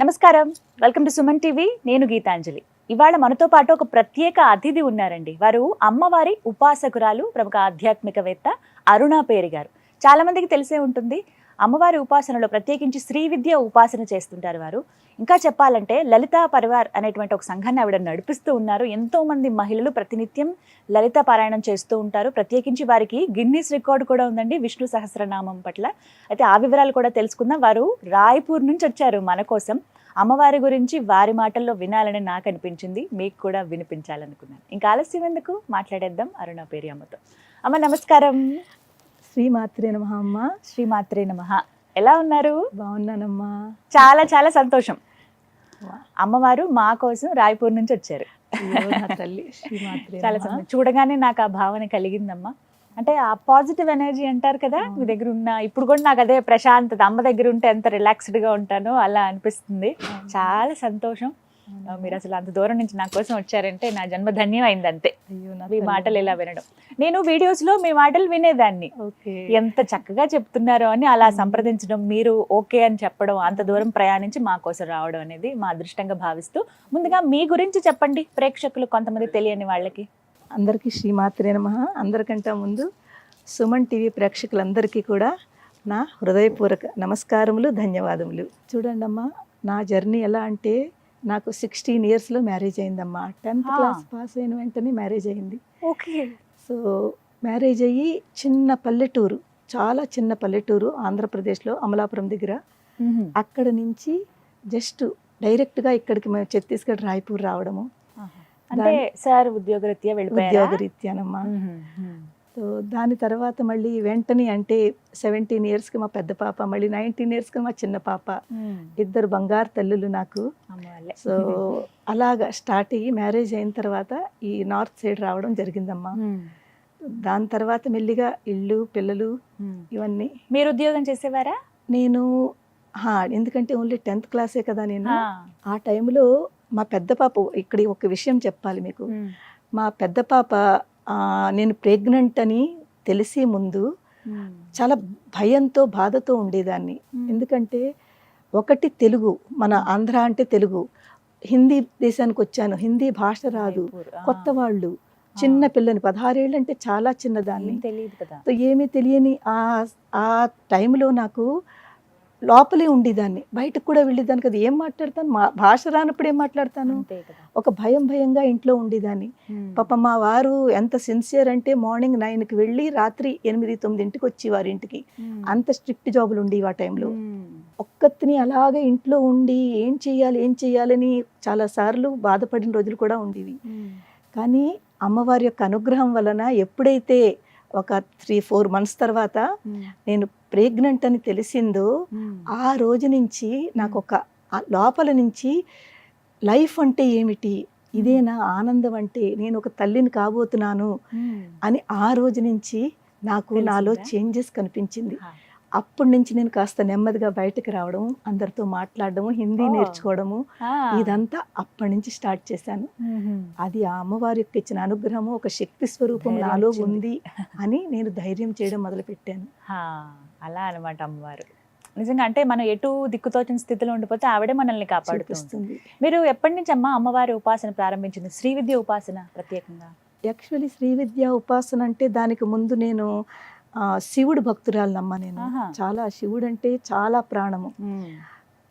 నమస్కారం, welcome to Suman TV. నేను గీతాంజలి. ఇవాళ మనతో పాటు ఒక ప్రత్యేక అతిథి ఉన్నారండి. వారు అమ్మవారి ఉపాసకురాలు, ప్రముఖ ఆధ్యాత్మికవేత్త అరుణా పేరి గారు. చాలా మందికి తెలిసే ఉంటుంది. అమ్మవారి ఉపాసనలో ప్రత్యేకించి శ్రీ విద్య ఉపాసన చేస్తుంటారు వారు. ఇంకా చెప్పాలంటే లలితా పరివార్ అనేటువంటి ఒక సంఘాన్ని ఆవిడ నడిపిస్తూ ఉన్నారు. ఎంతో మంది మహిళలు ప్రతినిత్యం లలిత పారాయణం చేస్తూ ఉంటారు. ప్రత్యేకించి వారికి గిన్నీస్ రికార్డు కూడా ఉందండి విష్ణు సహస్రనామం పట్ల. అయితే ఆ వివరాలు కూడా తెలుసుకుందాం. వారు రాయ్పూర్ నుంచి వచ్చారు మన కోసం. అమ్మవారి గురించి వారి మాటల్లో వినాలని నాకు అనిపించింది, మీకు కూడా వినిపించాలనుకున్నాను. ఇంకా ఆలస్యం ఎందుకు, మాట్లాడేద్దాం అరుణా పేరి అమ్మతో. అమ్మ నమస్కారం. శ్రీమాత్రే నమః అమ్మ. శ్రీమాత్రే నమః. ఎలా ఉన్నారు? బాగున్నానమ్మా. చాలా చాలా సంతోషం. అమ్మవారు మా కోసం రాయ్పూర్ నుంచి వచ్చారు. తల్లి శ్రీమాత్రే చాలా సంతోషం. చూడగానే నాకు ఆ భావన కలిగిందమ్మా. అంటే ఆ పాజిటివ్ ఎనర్జీ అంటారు కదా, మీ దగ్గర ఉన్న ఇప్పుడు కూడా నాకు అదే ప్రశాంతత. అమ్మ దగ్గర ఉంటే ఎంత రిలాక్స్డ్ గా ఉంటానో అలా అనిపిస్తుంది. చాలా సంతోషం. మీరు అసలు అంత దూరం నుంచి నా కోసం వచ్చారంటే నా జన్మ ధన్యం అయింది అంతే. మీ మాటలు ఇలా వినడం. నేను వీడియోస్ లో మీ మాటలు వినేదాన్ని, ఎంత చక్కగా చెప్తున్నారో అని అలా సంప్రదించడం, మీరు ఓకే అని చెప్పడం, అంత దూరం ప్రయాణించి మా కోసం రావడం అనేది మా అదృష్టంగా భావిస్తూ, ముందుగా మీ గురించి చెప్పండి ప్రేక్షకులు, కొంతమంది తెలియని వాళ్ళకి. అందరికీ శ్రీమాత్రే నమః. అందరికంటే ముందు సుమన్ టీవీ ప్రేక్షకులందరికీ కూడా నా హృదయపూర్వక నమస్కారములు, ధన్యవాదములు. చూడండి అమ్మా, నా జర్నీ ఎలా అంటే, నాకు 16 ఇయర్స్లో మ్యారేజ్ అయిందమ్మా. 10th క్లాస్ పాస్ అయిన వెంటనే మ్యారేజ్ అయింది. ఓకే. సో మ్యారేజ్ అయ్యి చిన్న పల్లెటూరు, చాలా చిన్న పల్లెటూరు ఆంధ్రప్రదేశ్లో, అమలాపురం దగ్గర. అక్కడ నుంచి జస్ట్ డైరెక్ట్గా ఇక్కడికి మేము ఛత్తీస్గఢ్ రాయ్పూర్ రావడము. అంటే సార్ ఉద్యోగరీత్యా వెళ్ళిపోయారా? ఉద్యోగరీత్యానమ్మా. సో దాని తర్వాత మళ్ళీ వెంటనే అంటే 17 ఇయర్స్కి మా పెద్ద పాప, మళ్ళీ 19 ఇయర్స్కి మా చిన్న పాప. ఇద్దరు బంగారు తల్లులు నాకు. సో అలాగా స్టార్ట్ అయ్యి మ్యారేజ్ అయిన తర్వాత ఈ నార్త్ సైడ్ రావడం జరిగిందమ్మా. దాని తర్వాత మెల్లిగా ఇల్లు, పిల్లలు ఇవన్నీ. మీరు ఉద్యోగం చేసేవారా? నేను ఎందుకంటే ఓన్లీ 10th క్లాసే కదా నేను. ఆ టైంలో మా పెద్ద పాప, ఇక్కడ ఒక విషయం చెప్పాలి మీకు. మా పెద్ద పాప నేను ప్రెగ్నెంట్ అని తెలిసే ముందు చాలా భయంతో, బాధతో ఉండేదాన్ని. ఎందుకంటే ఒకటి తెలుగు, మన ఆంధ్ర అంటే తెలుగు, హిందీ దేశానికి వచ్చాను, హిందీ భాష రాదు, కొత్త వాళ్ళు, చిన్న పిల్లని, 16 ఏళ్ళు అంటే చాలా చిన్నదాన్ని, తెలియదు కదా. ఏమీ తెలియని ఆ టైంలో నాకు లోపలే ఉండేదాన్ని, బయటకు కూడా వెళ్ళేదాన్ని కదా. ఏం మాట్లాడతాను, మా భాష రానప్పుడు ఏం మాట్లాడతాను, ఒక భయంగా ఇంట్లో ఉండేదాన్ని. పాప మా వారు ఎంత సిన్సియర్ అంటే, మార్నింగ్ 9కి వెళ్ళి రాత్రి 8-9 వచ్చేవారు ఇంటికి. అంత స్ట్రిక్ట్ జాబులు ఉండేవి ఆ టైంలో. ఒక్కతిని అలాగే ఇంట్లో ఉండి ఏం చేయాలని చాలాసార్లు బాధపడిన రోజులు కూడా ఉండేవి. కానీ అమ్మవారి యొక్క అనుగ్రహం వలన ఎప్పుడైతే ఒక 3-4 మంత్స్ తర్వాత నేను ప్రెగ్నెంట్ అని తెలిసిందో, ఆ రోజు నుంచి నాకు ఒక లోపల నుంచి లైఫ్ అంటే ఏమిటి, ఇదేనా ఆనందం అంటే, నేను ఒక తల్లిని కాబోతున్నాను అని ఆ రోజు నుంచి నాకు నాలో చేంజెస్ కనిపించింది. అప్పటి నుంచి నేను కాస్త నెమ్మదిగా బయటకు రావడం, అందరితో మాట్లాడడము, హిందీ నేర్చుకోవడము, ఇదంతా అప్పటి నుంచి స్టార్ట్ చేశాను. అది ఆ అమ్మవారి యొక్క ఇచ్చిన అనుగ్రహము, ఒక శక్తి స్వరూపం నాలో ఉంది అని నేను ధైర్యం చేయడం మొదలుపెట్టాను. అలా అనమాట అమ్మవారు. నిజంగా అంటే మనం ఎటు దిక్కుతోచిన స్థితిలో ఉండిపోతే ఆవిడే మనల్ని కాపాడుతుంది. మీరు ఎప్పటి నుంచి అమ్మవారి ఉపాసన ప్రారంభించింది, శ్రీ విద్య ఉపాసన ప్రత్యేకంగా? యాక్చువల్లీ శ్రీ విద్య ఉపాసన అంటే దానికి ముందు నేను శివుడు భక్తురాలనమ్మా. నేను చాలా, శివుడు అంటే చాలా ప్రాణము,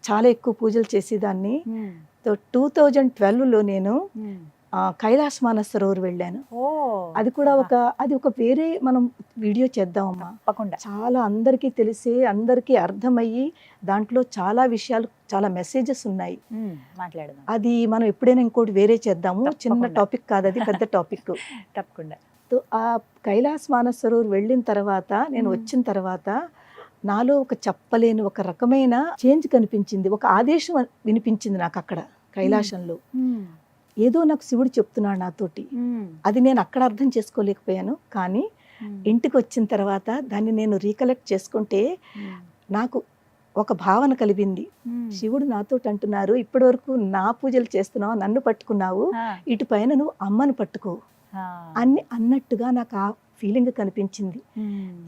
చాలా ఎక్కువ పూజలు చేసేదాన్ని. 2012లో నేను కైలాస మానసరోవర్ వెళ్ళాను. అది కూడా అది ఒక వేరే మనం వీడియో చేద్దామమ్మా. చాలా అందరికీ తెలిసే, అందరికీ అర్థమయ్యి, దాంట్లో చాలా విషయాలు, చాలా మెసేజెస్ ఉన్నాయి. అది మనం ఎప్పుడైనా ఇంకోటి వేరే చేద్దాము. చిన్న టాపిక్ కాదు అది, పెద్ద టాపిక్. తప్పకుండా. ఆ కైలాస మానసరోవర్ వెళ్ళిన తర్వాత, నేను వచ్చిన తర్వాత నాలో ఒక చెప్పలేని ఒక రకమైన చేంజ్ కనిపించింది. ఒక ఆదేశం వినిపించింది నాకు అక్కడ కైలాసంలో. ఏదో నాకు శివుడు చెప్తున్నాడు నాతోటి. అది నేను అక్కడ అర్థం చేసుకోలేకపోయాను. కానీ ఇంటికి వచ్చిన తర్వాత దాన్ని నేను రీకలెక్ట్ చేసుకుంటే నాకు ఒక భావన కలిగింది. శివుడు నాతో అంటున్నారు, ఇప్పటి వరకు నా పూజలు చేస్తున్నావు, నన్ను పట్టుకున్నావు, ఇటు పైన నువ్వు అమ్మను పట్టుకో, అన్ని అన్నట్టుగా నాకు ఆ ఫీలింగ్ కనిపించింది.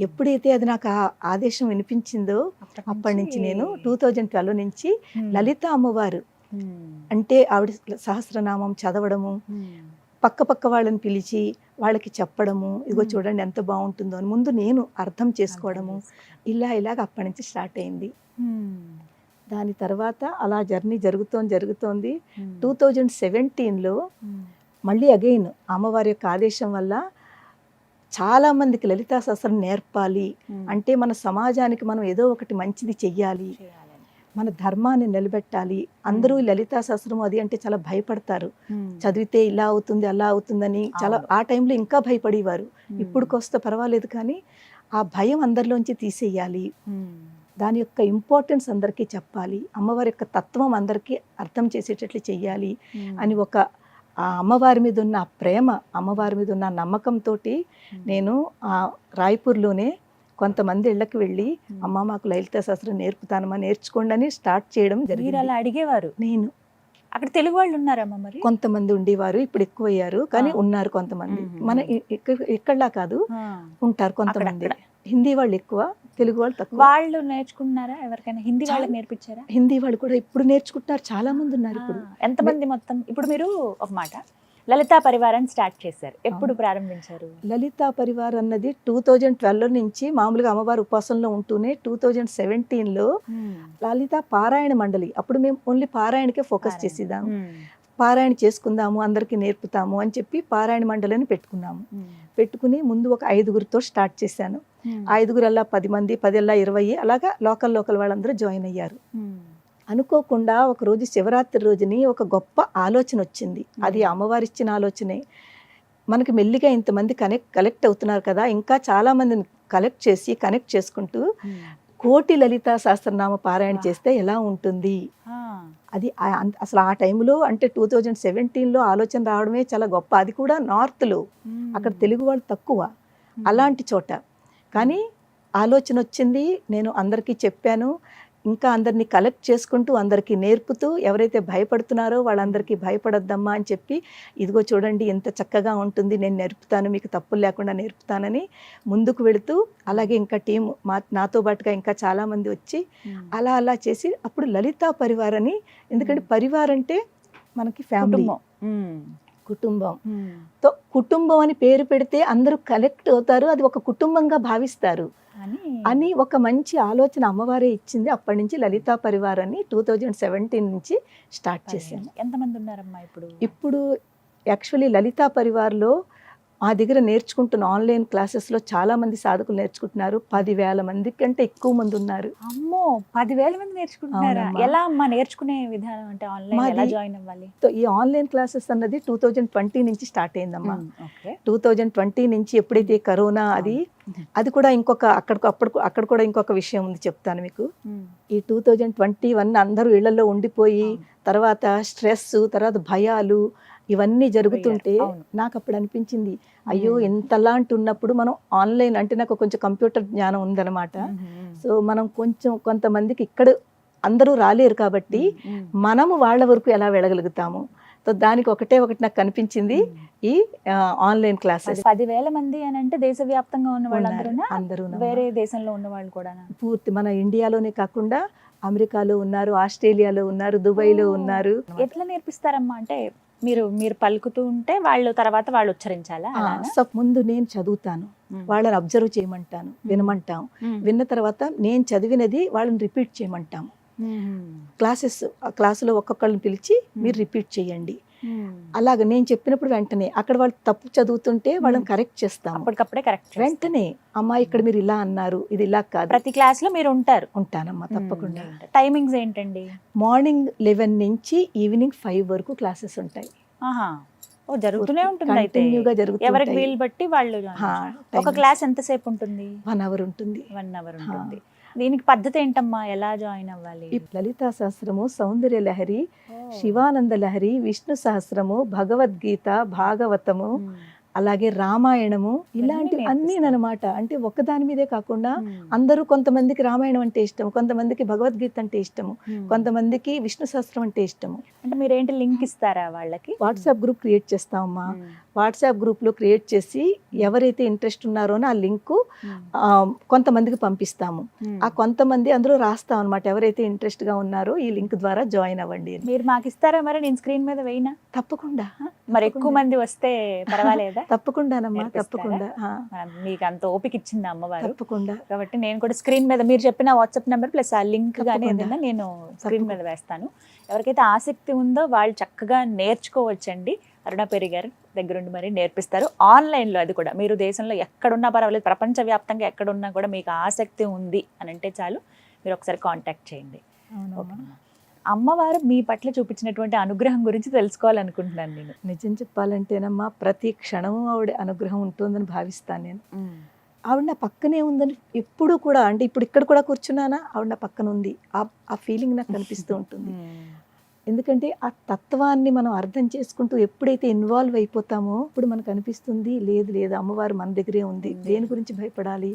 ఎప్పుడైతే అది నాకు ఆ ఆదేశం వినిపించిందో అప్పటి నుంచి నేను 2012 నుంచి లలిత అమ్మవారు అంటే ఆవిడ సహస్రనామం చదవడము, పక్క వాళ్ళని పిలిచి వాళ్ళకి చెప్పడము, ఇదిగో చూడండి ఎంత బాగుంటుందో అని ముందు నేను అర్థం చేసుకోవడము, ఇలాగ అప్పటి నుంచి స్టార్ట్ అయింది. దాని తర్వాత అలా జర్నీ జరుగుతోంది. 2017లో మళ్ళీ అగైన్ అమ్మవారి యొక్క ఆదేశం వల్ల చాలా మందికి లలితా సహస్రం నేర్పాలి అంటే మన సమాజానికి మనం ఏదో ఒకటి మంచిది చెయ్యాలి, మన ధర్మాన్ని నిలబెట్టాలి. అందరూ లలితా సహస్రం అది అంటే చాలా భయపడతారు, చదివితే ఇలా అవుతుంది అలా అవుతుందని చాలా ఆ టైంలో ఇంకా భయపడేవారు. ఇప్పుడుకొస్తే పర్వాలేదు కానీ ఆ భయం అందరిలోంచి తీసేయాలి, దాని యొక్క ఇంపార్టెన్స్ అందరికీ చెప్పాలి, అమ్మవారి యొక్క తత్వం అందరికీ అర్థం చేసేటట్లు చెయ్యాలి అని ఒక ఆ అమ్మవారి మీద ఉన్న ప్రేమ, అమ్మవారి మీద ఉన్న నమ్మకంతో నేను ఆ రాయ్పూర్లోనే కొంతమంది ఇళ్ళకి వెళ్ళి అమ్మ మాకు లలితా సహస్రం నేర్పుతానమ్మా, నేర్చుకోండి అని స్టార్ట్ చేయడం జరిగింది. అలా అడిగేవారు? నేను అక్కడ తెలుగు వాళ్ళు ఉన్నారమ్మా? మరి కొంతమంది ఉండేవారు, ఇప్పుడు ఎక్కువ అయ్యారు కానీ ఉన్నారు కొంతమంది. మన ఇక్కడలా కాదు, ఉంటారు కొంతమంది. హిందీ వాళ్ళు ఎక్కువ, తెలుగు వాళ్ళు తక్కువ. వాళ్ళు నేర్చుకుంటున్నారా? ఎవరికైనా హిందీ వాళ్ళకి నేర్పించారా? హిందీ వాళ్ళు కూడా ఇప్పుడు నేర్చుకుంటున్నారు, చాలా మంది ఉన్నారు. ఇప్పుడు ఎంతమంది మొత్తం? ఇప్పుడు మీరు ఒక మాట లలితా పరివారాన్ని స్టార్ట్ చేశారు, ఎప్పుడు ప్రారంభించారు? లలితా పరివార్ అన్నది 2012 నుంచి మామూలుగా అమ్మవారి ఉపాసనలో ఉంటూనే 2017లో లలితా పారాయణ మండలి, అప్పుడు మేము ఓన్లీ పారాయణకే ఫోకస్ చేసేదాము. పారాయణ చేసుకుందాము, అందరికీ నేర్పుతాము అని చెప్పి పారాయణ మండలిని పెట్టుకున్నాము. పెట్టుకుని ముందు ఒక 5గురితో స్టార్ట్ చేశాను. 5గురల్లా 10 మంది, 10 20 అలాగా లోకల్ వాళ్ళందరూ జాయిన్ అయ్యారు. అనుకోకుండా ఒక రోజు శివరాత్రి రోజుని ఒక గొప్ప ఆలోచన వచ్చింది. అది అమ్మవారి ఇచ్చిన ఆలోచనే. మనకి మెల్లిగా ఇంతమంది కలెక్ట్ అవుతున్నారు కదా, ఇంకా చాలా మందిని కనెక్ట్ చేసుకుంటూ 1,000,000 లలితా సహస్రనామ పారాయణ చేస్తే ఎలా ఉంటుంది అది. అసలు ఆ టైంలో అంటే 2017లో ఆలోచన రావడమే చాలా గొప్ప. అది కూడా నార్త్లో, అక్కడ తెలుగు వాళ్ళు తక్కువ అలాంటి చోట. కానీ ఆలోచన వచ్చింది, నేను అందరికీ చెప్పాను. ఇంకా అందరినీ కలెక్ట్ చేసుకుంటూ అందరికీ నేర్పుతూ, ఎవరైతే భయపడుతున్నారో వాళ్ళందరికీ భయపడొద్దమ్మా అని చెప్పి, ఇదిగో చూడండి ఎంత చక్కగా ఉంటుంది, నేను నేర్పుతాను, మీకు తప్పులు లేకుండా నేర్పుతానని ముందుకు వెళుతూ, అలాగే ఇంకా టీం నాతో పాటుగా ఇంకా చాలామంది వచ్చి అలా చేసి అప్పుడు లలితా పరివార్ అని, ఎందుకంటే పరివార్ అంటే మనకి ఫ్యామిలీ, కుటుంబం. కుటుంబం అని పేరు పెడితే అందరూ కలెక్ట్ అవుతారు, అది ఒక కుటుంబంగా భావిస్తారు అని ఒక మంచి ఆలోచన అమ్మవారే ఇచ్చింది. అప్పటి నుంచి లలితా పరివార్ అని 2017 నుంచి స్టార్ట్ చేశాను. ఎంతమంది ఉన్నారమ్మా ఇప్పుడు? ఇప్పుడు యాక్చువల్లీ లలితా పరివార్లో మా దగ్గర నేర్చుకుంటున్న ఆన్లైన్ క్లాసెస్లో చాలా మంది సాధకులు నేర్చుకుంటున్నారు. 10,000 మంది కంటే ఎక్కువ మంది ఉన్నారు. అమ్మో, 10,000 మంది నేర్చుకుంటున్నారా? ఎలా అమ్మా నేర్చుకునే విధానం? అంటే ఆన్లైన్ ఎలా జాయిన్ అవ్వాలి? ఈ ఆన్లైన్ క్లాసెస్ అన్నది 2020 నుంచి స్టార్ట్ అయిందమ్మా. 2020 నుంచి ఎప్పుడైతే కరోనా అది కూడా ఇంకొక అక్కడ కూడా ఇంకొక విషయం ఉంది, చెప్తాను మీకు. ఈ 2021 అందరూ ఇళ్లలో ఉండిపోయి తర్వాత స్ట్రెస్, తర్వాత భయాలు ఇవన్నీ జరుగుతుంటే నాకు అప్పుడు అనిపించింది, అయ్యో ఇంతలాంటి ఉన్నప్పుడు మనం ఆన్లైన్ అంటే, నాకు కొంచెం కంప్యూటర్ జ్ఞానం ఉందన్నమాట. సో మనం కొంతమందికి ఇక్కడ అందరూ రాలేరు కాబట్టి మనము వాళ్ళ వరకు ఎలా వెళ్ళగలుగుతాము. సో దానికి ఒకటి నాకు కనిపించింది ఈ ఆన్లైన్ క్లాసెస్. 10,000 మంది అని అంటే దేశవ్యాప్తంగా ఉన్న వాళ్ళందరూ, వేరే దేశంలో ఉన్న వాళ్ళు కూడా? పూర్తి మన ఇండియాలోనే కాకుండా అమెరికాలో ఉన్నారు, ఆస్ట్రేలియాలో ఉన్నారు, దుబాయ్లో ఉన్నారు. ఎట్లా నేర్పిస్తారమ్మా? అంటే మీరు పలుకుతూ ఉంటే తర్వాత వాళ్ళు ఉచ్చరించాలా? ముందు నేను చదువుతాను, వాళ్ళని అబ్జర్వ్ చేయమంటాను, వినమంటాం. విన్న తర్వాత నేను చదివినది వాళ్ళని రిపీట్ చేయమంటాము. క్లాసులో ఒక్కొక్కళ్ళని పిలిచి మీరు రిపీట్ చేయండి. అలాగే నేను చెప్పినప్పుడు వెంటనే అక్కడ వాళ్ళు తప్పు చదువుతుంటే వాళ్ళని కరెక్ట్ చేస్తాం. అప్పటికప్పుడే కరెక్ట్ వెంటనే, అమ్మా ఇక్కడ మీరు ఇలా అన్నారు, ఇది ఇలా కాదు. ప్రతి క్లాస్ లో మీరు ఉంటానమ్మా తప్పకుండా. టైమింగ్స్ ఏంటండి? మార్నింగ్ 11 నుంచి ఈవినింగ్ 5 వరకు క్లాసెస్ ఉంటాయి. జరుగుతూనే ఉంటుంది, ఎవరికి వీలు బట్టి వాళ్ళు. ఒక క్లాస్ ఎంతసేపు ఉంటుంది? 1 అవర్ ఉంటుంది. 1 అవర్ ఉంటుంది. దీనికి పద్ధతి ఏంటమ్మా, ఎలా జాయిన్ అవ్వాలి? ఈ లలితా సహస్రము, సౌందర్య లహరి, శివానంద లహరి, విష్ణు సహస్రము, భగవద్గీత, భాగవతము, అలాగే రామాయణము, ఇలాంటివి అన్నీ అన్నమాట. అంటే ఒక్కదాని మీదే కాకుండా అందరూ, కొంతమందికి రామాయణం అంటే ఇష్టం, కొంతమందికి భగవద్గీత అంటే ఇష్టము, కొంతమందికి విష్ణు సహస్రం అంటే ఇష్టము. అంటే మీరేంటి లింక్ ఇస్తారా వాళ్ళకి? వాట్సాప్ గ్రూప్ క్రియేట్ చేస్తామమ్మా. వాట్సాప్ గ్రూప్లో క్రియేట్ చేసి ఎవరైతే ఇంట్రెస్ట్ ఉన్నారో ఆ లింకు కొంతమందికి పంపిస్తాము. ఆ కొంతమంది అందులో రాస్తాం అనమాట, ఎవరైతే ఇంట్రెస్ట్గా ఉన్నారో ఈ లింక్ ద్వారా జాయిన్ అవ్వండి అని. మీరు మాకు ఇస్తారా మరి? నేను స్క్రీన్ మీద వేయినా? తప్పకుండా మరి ఎక్కువ మంది వస్తే పర్వాలేదా? తప్పకుండానమ్మా, నేర్పిస్తారా? తప్పకుండా. మీకు అంత ఓపిక ఇచ్చింది అమ్మవారు తప్పకుండా కాబట్టి నేను కూడా స్క్రీన్ మీద మీరు చెప్పిన వాట్సాప్ నెంబర్ ప్లస్ ఆ లింక్ కానీ తప్పకుండా. ఏదైనా నేను స్క్రీన్ మీద వేస్తాను. ఎవరికైతే ఆసక్తి ఉందో వాళ్ళు చక్కగా నేర్చుకోవచ్చండి. అరుణ పేరి గారు దగ్గరుండి మరి నేర్పిస్తారు ఆన్లైన్లో. అది కూడా మీరు దేశంలో ఎక్కడున్నా పర్వాలేదు, ప్రపంచవ్యాప్తంగా ఎక్కడున్నా కూడా మీకు ఆసక్తి ఉంది అని అంటే చాలు మీరు ఒకసారి కాంటాక్ట్ చేయండి. ఓకేనా? అమ్మవారు మీ పట్ల చూపించినటువంటి అనుగ్రహం గురించి తెలుసుకోవాలనుకుంటున్నాను నేను. నిజం చెప్పాలంటేనమ్మా ప్రతి క్షణము ఆవిడ అనుగ్రహం ఉంటుందని భావిస్తాను నేను. ఆవిడ నా పక్కనే ఉందని ఎప్పుడు కూడా, అంటే ఇప్పుడు ఇక్కడ కూడా కూర్చున్నానా ఆవిడ నా పక్కన ఉంది, ఆ ఫీలింగ్ నాకు కనిపిస్తూ ఉంటుంది. ఎందుకంటే ఆ తత్వాన్ని మనం అర్థం చేసుకుంటూ ఎప్పుడైతే ఇన్వాల్వ్ అయిపోతామో ఇప్పుడు మనకు అనిపిస్తుంది లేదు లేదు అమ్మవారు మన దగ్గరే ఉంది, దేని గురించి భయపడాలి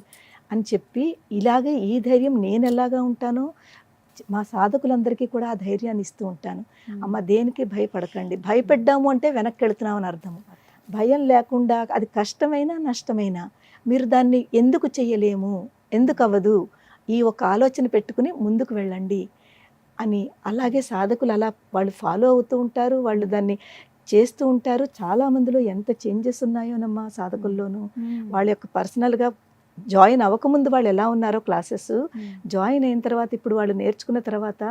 అని చెప్పి ఇలాగే ఈ ధైర్యం నేను ఎలాగా ఉంటానో మా సాధకులందరికీ కూడా ఆ ధైర్యాన్ని ఇస్తూ ఉంటాను. అమ్మ దేనికి భయపడకండి, భయపడ్డాము అంటే వెనక్కి వెళుతున్నామని అర్థము. భయం లేకుండా అది కష్టమైనా నష్టమైనా మీరు దాన్ని ఎందుకు చెయ్యలేము, ఎందుకు అవ్వదు, ఈ ఒక ఆలోచన పెట్టుకుని ముందుకు వెళ్ళండి అని. అలాగే సాధకులు అలా వాళ్ళు ఫాలో అవుతూ ఉంటారు, వాళ్ళు దాన్ని చేస్తూ ఉంటారు. చాలామందిలో ఎంత చేంజెస్ ఉన్నాయోనమ్మా సాధకుల్లోనూ. వాళ్ళ యొక్క పర్సనల్గా జాయిన్ అవ్వకముందు వాళ్ళు ఎలా ఉన్నారో క్లాసెస్, జాయిన్ అయిన తర్వాత ఇప్పుడు వాళ్ళు నేర్చుకున్న తర్వాత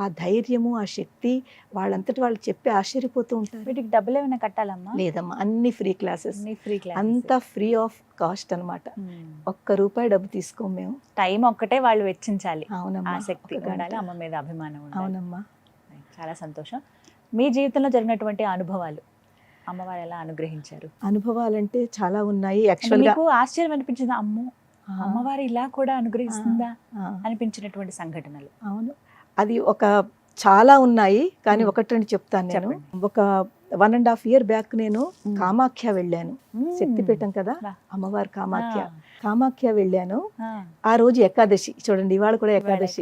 ఆ ధైర్యము ఆ శక్తి వాళ్ళంతటి వాళ్ళు చెప్పి ఆశ్చర్యపోతూ ఉంటారు. వీటికి డబ్బులు ఏమైనా కట్టాలమ్మా? లేదమ్మా, అన్ని ఫ్రీ క్లాసెస్, అంతా ఫ్రీ ఆఫ్ కాస్ట్ అనమాట. ₹1 డబ్బు తీసుకోం మేము. టైం ఒక్కటే వాళ్ళు వెచ్చించాలి. అవునమ్మా, ఆసక్తి ఉండాలి, అమ్మ మీద అభిమానం ఉండాలి. అవునమ్మా. చాలా సంతోషం. మీ జీవితంలో జరిగినటువంటి అనుభవాలు, అమ్మవారు ఎలా అనుగ్రహించారు? అనుభవాలంటే చాలా ఉన్నాయి. అంటే యాక్చువల్గా మీకు ఆశ్చర్యం అనిపించిందా, అమ్మో అమ్మవారు ఇలా కూడా అనుగ్రహిస్తుందా అనిపించినటువంటి సంఘటనలు? అవును, అది ఒక చాలా ఉన్నాయి కానీ ఒకటి రెండు చెప్తాను నేను. ఒక 1.5 year బ్యాక్ నేను కామాఖ్య వెళ్ళాను. శక్తిపీఠం కదా అమ్మవారు కామాఖ్య వెళ్ళాను. ఆ రోజు ఏకాదశి, చూడండి ఇవాళ కూడా ఏకాదశి.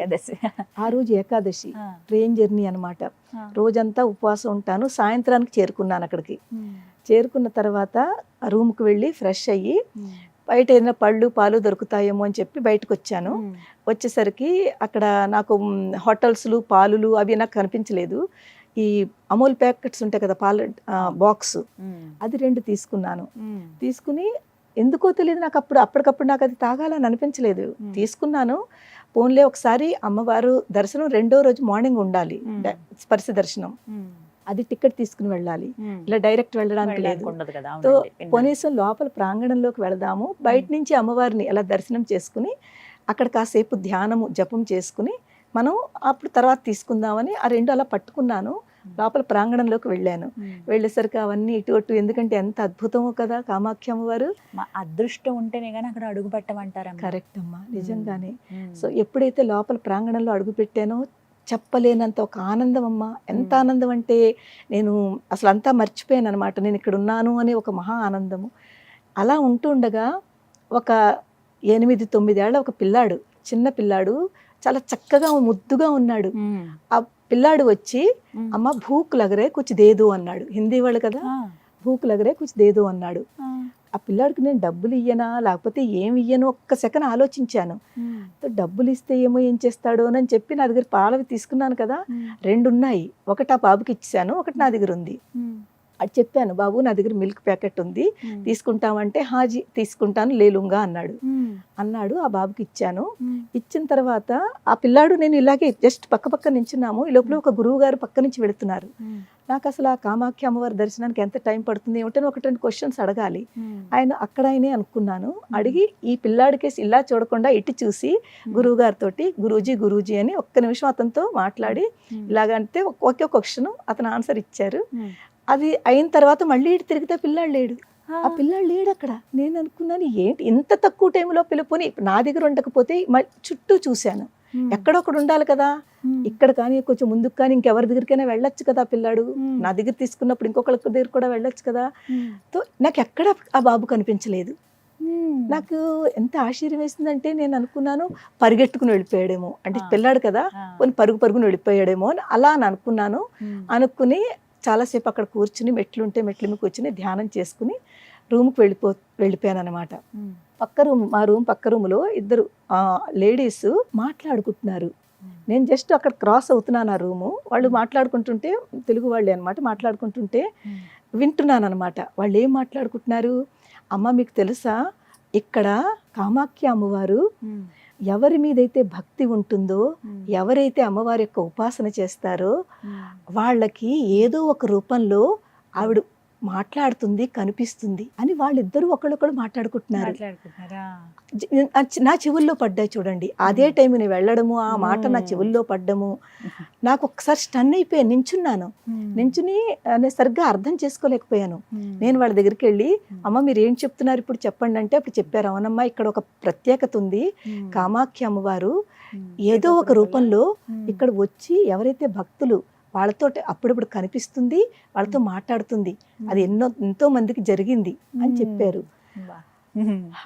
ఆ రోజు ఏకాదశి ట్రైన్ జర్నీ అనమాట. రోజంతా ఉపవాసం ఉంటాను. సాయంత్రానికి చేరుకున్నాను అక్కడికి. చేరుకున్న తర్వాత రూమ్కి వెళ్ళి ఫ్రెష్ అయ్యి బయట ఏదైనా పళ్ళు పాలు దొరుకుతాయేమో అని చెప్పి బయటకు వచ్చాను. వచ్చేసరికి అక్కడ నాకు హోటల్స్లు పాలులు అవి నాకు కనిపించలేదు. ఈ అమూల్ ప్యాకెట్స్ ఉంటాయి కదా పాల బాక్స్, అది 2 తీసుకున్నాను. తీసుకుని ఎందుకో తెలియదు నాకు అప్పటికప్పుడు నాకు అది తాగాలని అనిపించలేదు. తీసుకున్నాను. పోన్లే ఒకసారి అమ్మవారు దర్శనం 2వ రోజు మార్నింగ్ ఉండాలి, స్పర్శ దర్శనం. అది టికెట్ తీసుకుని వెళ్ళాలి, ఇలా డైరెక్ట్ వెళ్ళడానికి లేదు. సో కనీసం లోపల ప్రాంగణంలోకి వెళదాము, బయట నుంచి అమ్మవారిని అలా దర్శనం చేసుకుని అక్కడ కాసేపు ధ్యానము జపం చేసుకుని మనం అప్పుడు తర్వాత తీసుకుందామని ఆ 2 అలా పట్టుకున్నాను. లోపల ప్రాంగణంలోకి వెళ్ళాను. వెళ్ళేసరికి అవన్నీ ఇటు అటు, ఎందుకంటే ఎంత అద్భుతమో కదా కామాఖ్య అమ్మవారు. అదృష్టం ఉంటేనే కానీ అక్కడ అడుగు పెట్టమంటారా? కరెక్ట్ అమ్మా, నిజంగానే. సో ఎప్పుడైతే లోపల ప్రాంగణంలో అడుగు పెట్టానో చెప్పలేనంత ఒక ఆనందం అమ్మా. ఎంత ఆనందం అంటే నేను అసలు అంతా మర్చిపోయాను అనమాట, నేను ఇక్కడ ఉన్నాను అని ఒక మహా ఆనందము. అలా ఉంటుండగా ఒక 8-9 ఏళ్ల ఒక పిల్లాడు, చిన్న పిల్లాడు, చాలా చక్కగా ముద్దుగా ఉన్నాడు. ఆ పిల్లాడు వచ్చి అమ్మ భూక్ లగరే కుచ్ దేదు అన్నాడు. హిందీ వాళ్ళు కదా, భూక్ లగరే కుచ్ దేదు అన్నాడు. ఆ పిల్లాడికి నేను డబ్బులు ఇయ్యనా లేకపోతే ఏమి ఇయ్యను ఒక్క సెకండ్ ఆలోచించాను. డబ్బులు ఇస్తే ఏమో ఏం చేస్తాడో అని చెప్పి నా దగ్గర పాలవి తీసుకున్నాను కదా, 2 ఉన్నాయి. ఒకటి ఆ బాబుకి ఇచ్చాను, ఒకటి నా దగ్గర ఉంది. అది చెప్పాను, బాబు నా దగ్గర మిల్క్ ప్యాకెట్ ఉంది తీసుకుంటామంటే, హాజీ తీసుకుంటాను లేలుంగా అన్నాడు. ఆ బాబుకి ఇచ్చాను. ఇచ్చిన తర్వాత ఆ పిల్లాడు నేను ఇలాగే జస్ట్ పక్క నించున్నాము. ఈ లోపల ఒక గురువు గారు పక్క నుంచి వెళుతున్నారు. నాకు అసలు ఆ కామాఖ్య అమ్మవారి దర్శనానికి ఎంత టైం పడుతుంది ఏమిటని 1-2 క్వశ్చన్స్ అడగాలి. ఆయనే అనుకున్నాను. అడిగి ఈ పిల్లాడి కేసు ఇలా చూడకుండా ఇటు చూసి గురువు గారితో గురూజీ అని ఒక్క నిమిషం అతనితో మాట్లాడి ఇలాగంటే ఒకే క్వశ్చన్ అతను ఆన్సర్ ఇచ్చారు. అది అయిన తర్వాత మళ్ళీ ఇటు తిరిగితే పిల్లాడు లేడు. ఆ పిల్లాడు లేడు అక్కడ. నేను అనుకున్నాను ఏంటి ఇంత తక్కువ టైంలో పిలుపుని, నా దగ్గర ఉండకపోతే చుట్టూ చూశాను, ఎక్కడొక్కడ ఉండాలి కదా, ఇక్కడ కానీ కొంచెం ముందుకు కానీ ఇంకెవరి దగ్గరికైనా వెళ్ళొచ్చు కదా పిల్లాడు. నా దగ్గర తీసుకున్నప్పుడు ఇంకొకరి దగ్గర కూడా వెళ్ళొచ్చు కదా. తో నాకు ఎక్కడ ఆ బాబు కనిపించలేదు. నాకు ఎంత ఆశ్చర్యం వేసిందంటే నేను అనుకున్నాను పరిగెట్టుకుని వెళ్ళిపోయాడేమో, అంటే పిల్లాడు కదా కొన్ని పరుగుని వెళ్ళిపోయాడేమో అని అలా అని అనుకున్నాను. అనుకుని చాలాసేపు అక్కడ కూర్చుని మెట్లుంటే మెట్ల మీద కూర్చుని ధ్యానం చేసుకుని రూమ్కి వెళ్ళిపోయాను అనమాట. మా రూమ్ పక్క రూమ్లో ఇద్దరు లేడీస్ మాట్లాడుకుంటున్నారు. నేను జస్ట్ అక్కడ క్రాస్ అవుతున్నాను ఆ రూము. వాళ్ళు మాట్లాడుకుంటుంటే, తెలుగు వాళ్ళే అనమాట, మాట్లాడుకుంటుంటే వింటున్నాను అనమాట. వాళ్ళు ఏం మాట్లాడుకుంటున్నారు, అమ్మ మీకు తెలుసా ఇక్కడ కామాఖ్య అమ్మవారు ఎవరి మీదైతే భక్తి ఉంటుందో, ఎవరైతే అమ్మవారి యొక్క ఉపాసన చేస్తారో వాళ్ళకి ఏదో ఒక రూపంలో ఆవిడ మాట్లాడుతుంది, కనిపిస్తుంది అని వాళ్ళిద్దరూ ఒకళ్ళొకళ్ళు మాట్లాడుకుంటున్నారు. నా చెవుల్లో పడ్డాయి చూడండి. అదే టైం నేను వెళ్ళడము, ఆ మాట నా చెవుల్లో పడ్డము, నాకు ఒకసారి స్టన్ అయిపోయాను. నించుని నేను సరిగ్గా అర్థం చేసుకోలేకపోయాను. నేను వాళ్ళ దగ్గరికి వెళ్ళి, అమ్మ మీరు ఏం చెప్తున్నారు ఇప్పుడు చెప్పండి అంటే, అప్పుడు చెప్పారు, అవునమ్మా ఇక్కడ ఒక ప్రత్యేకత ఉంది. కామాఖ్య అమ్మవారు ఏదో ఒక రూపంలో ఇక్కడ వచ్చి ఎవరైతే భక్తులు వాళ్ళతో అప్పుడప్పుడు కనిపిస్తుంది, వాళ్ళతో మాట్లాడుతుంది. అది ఎంతో మందికి జరిగింది అని చెప్పారు.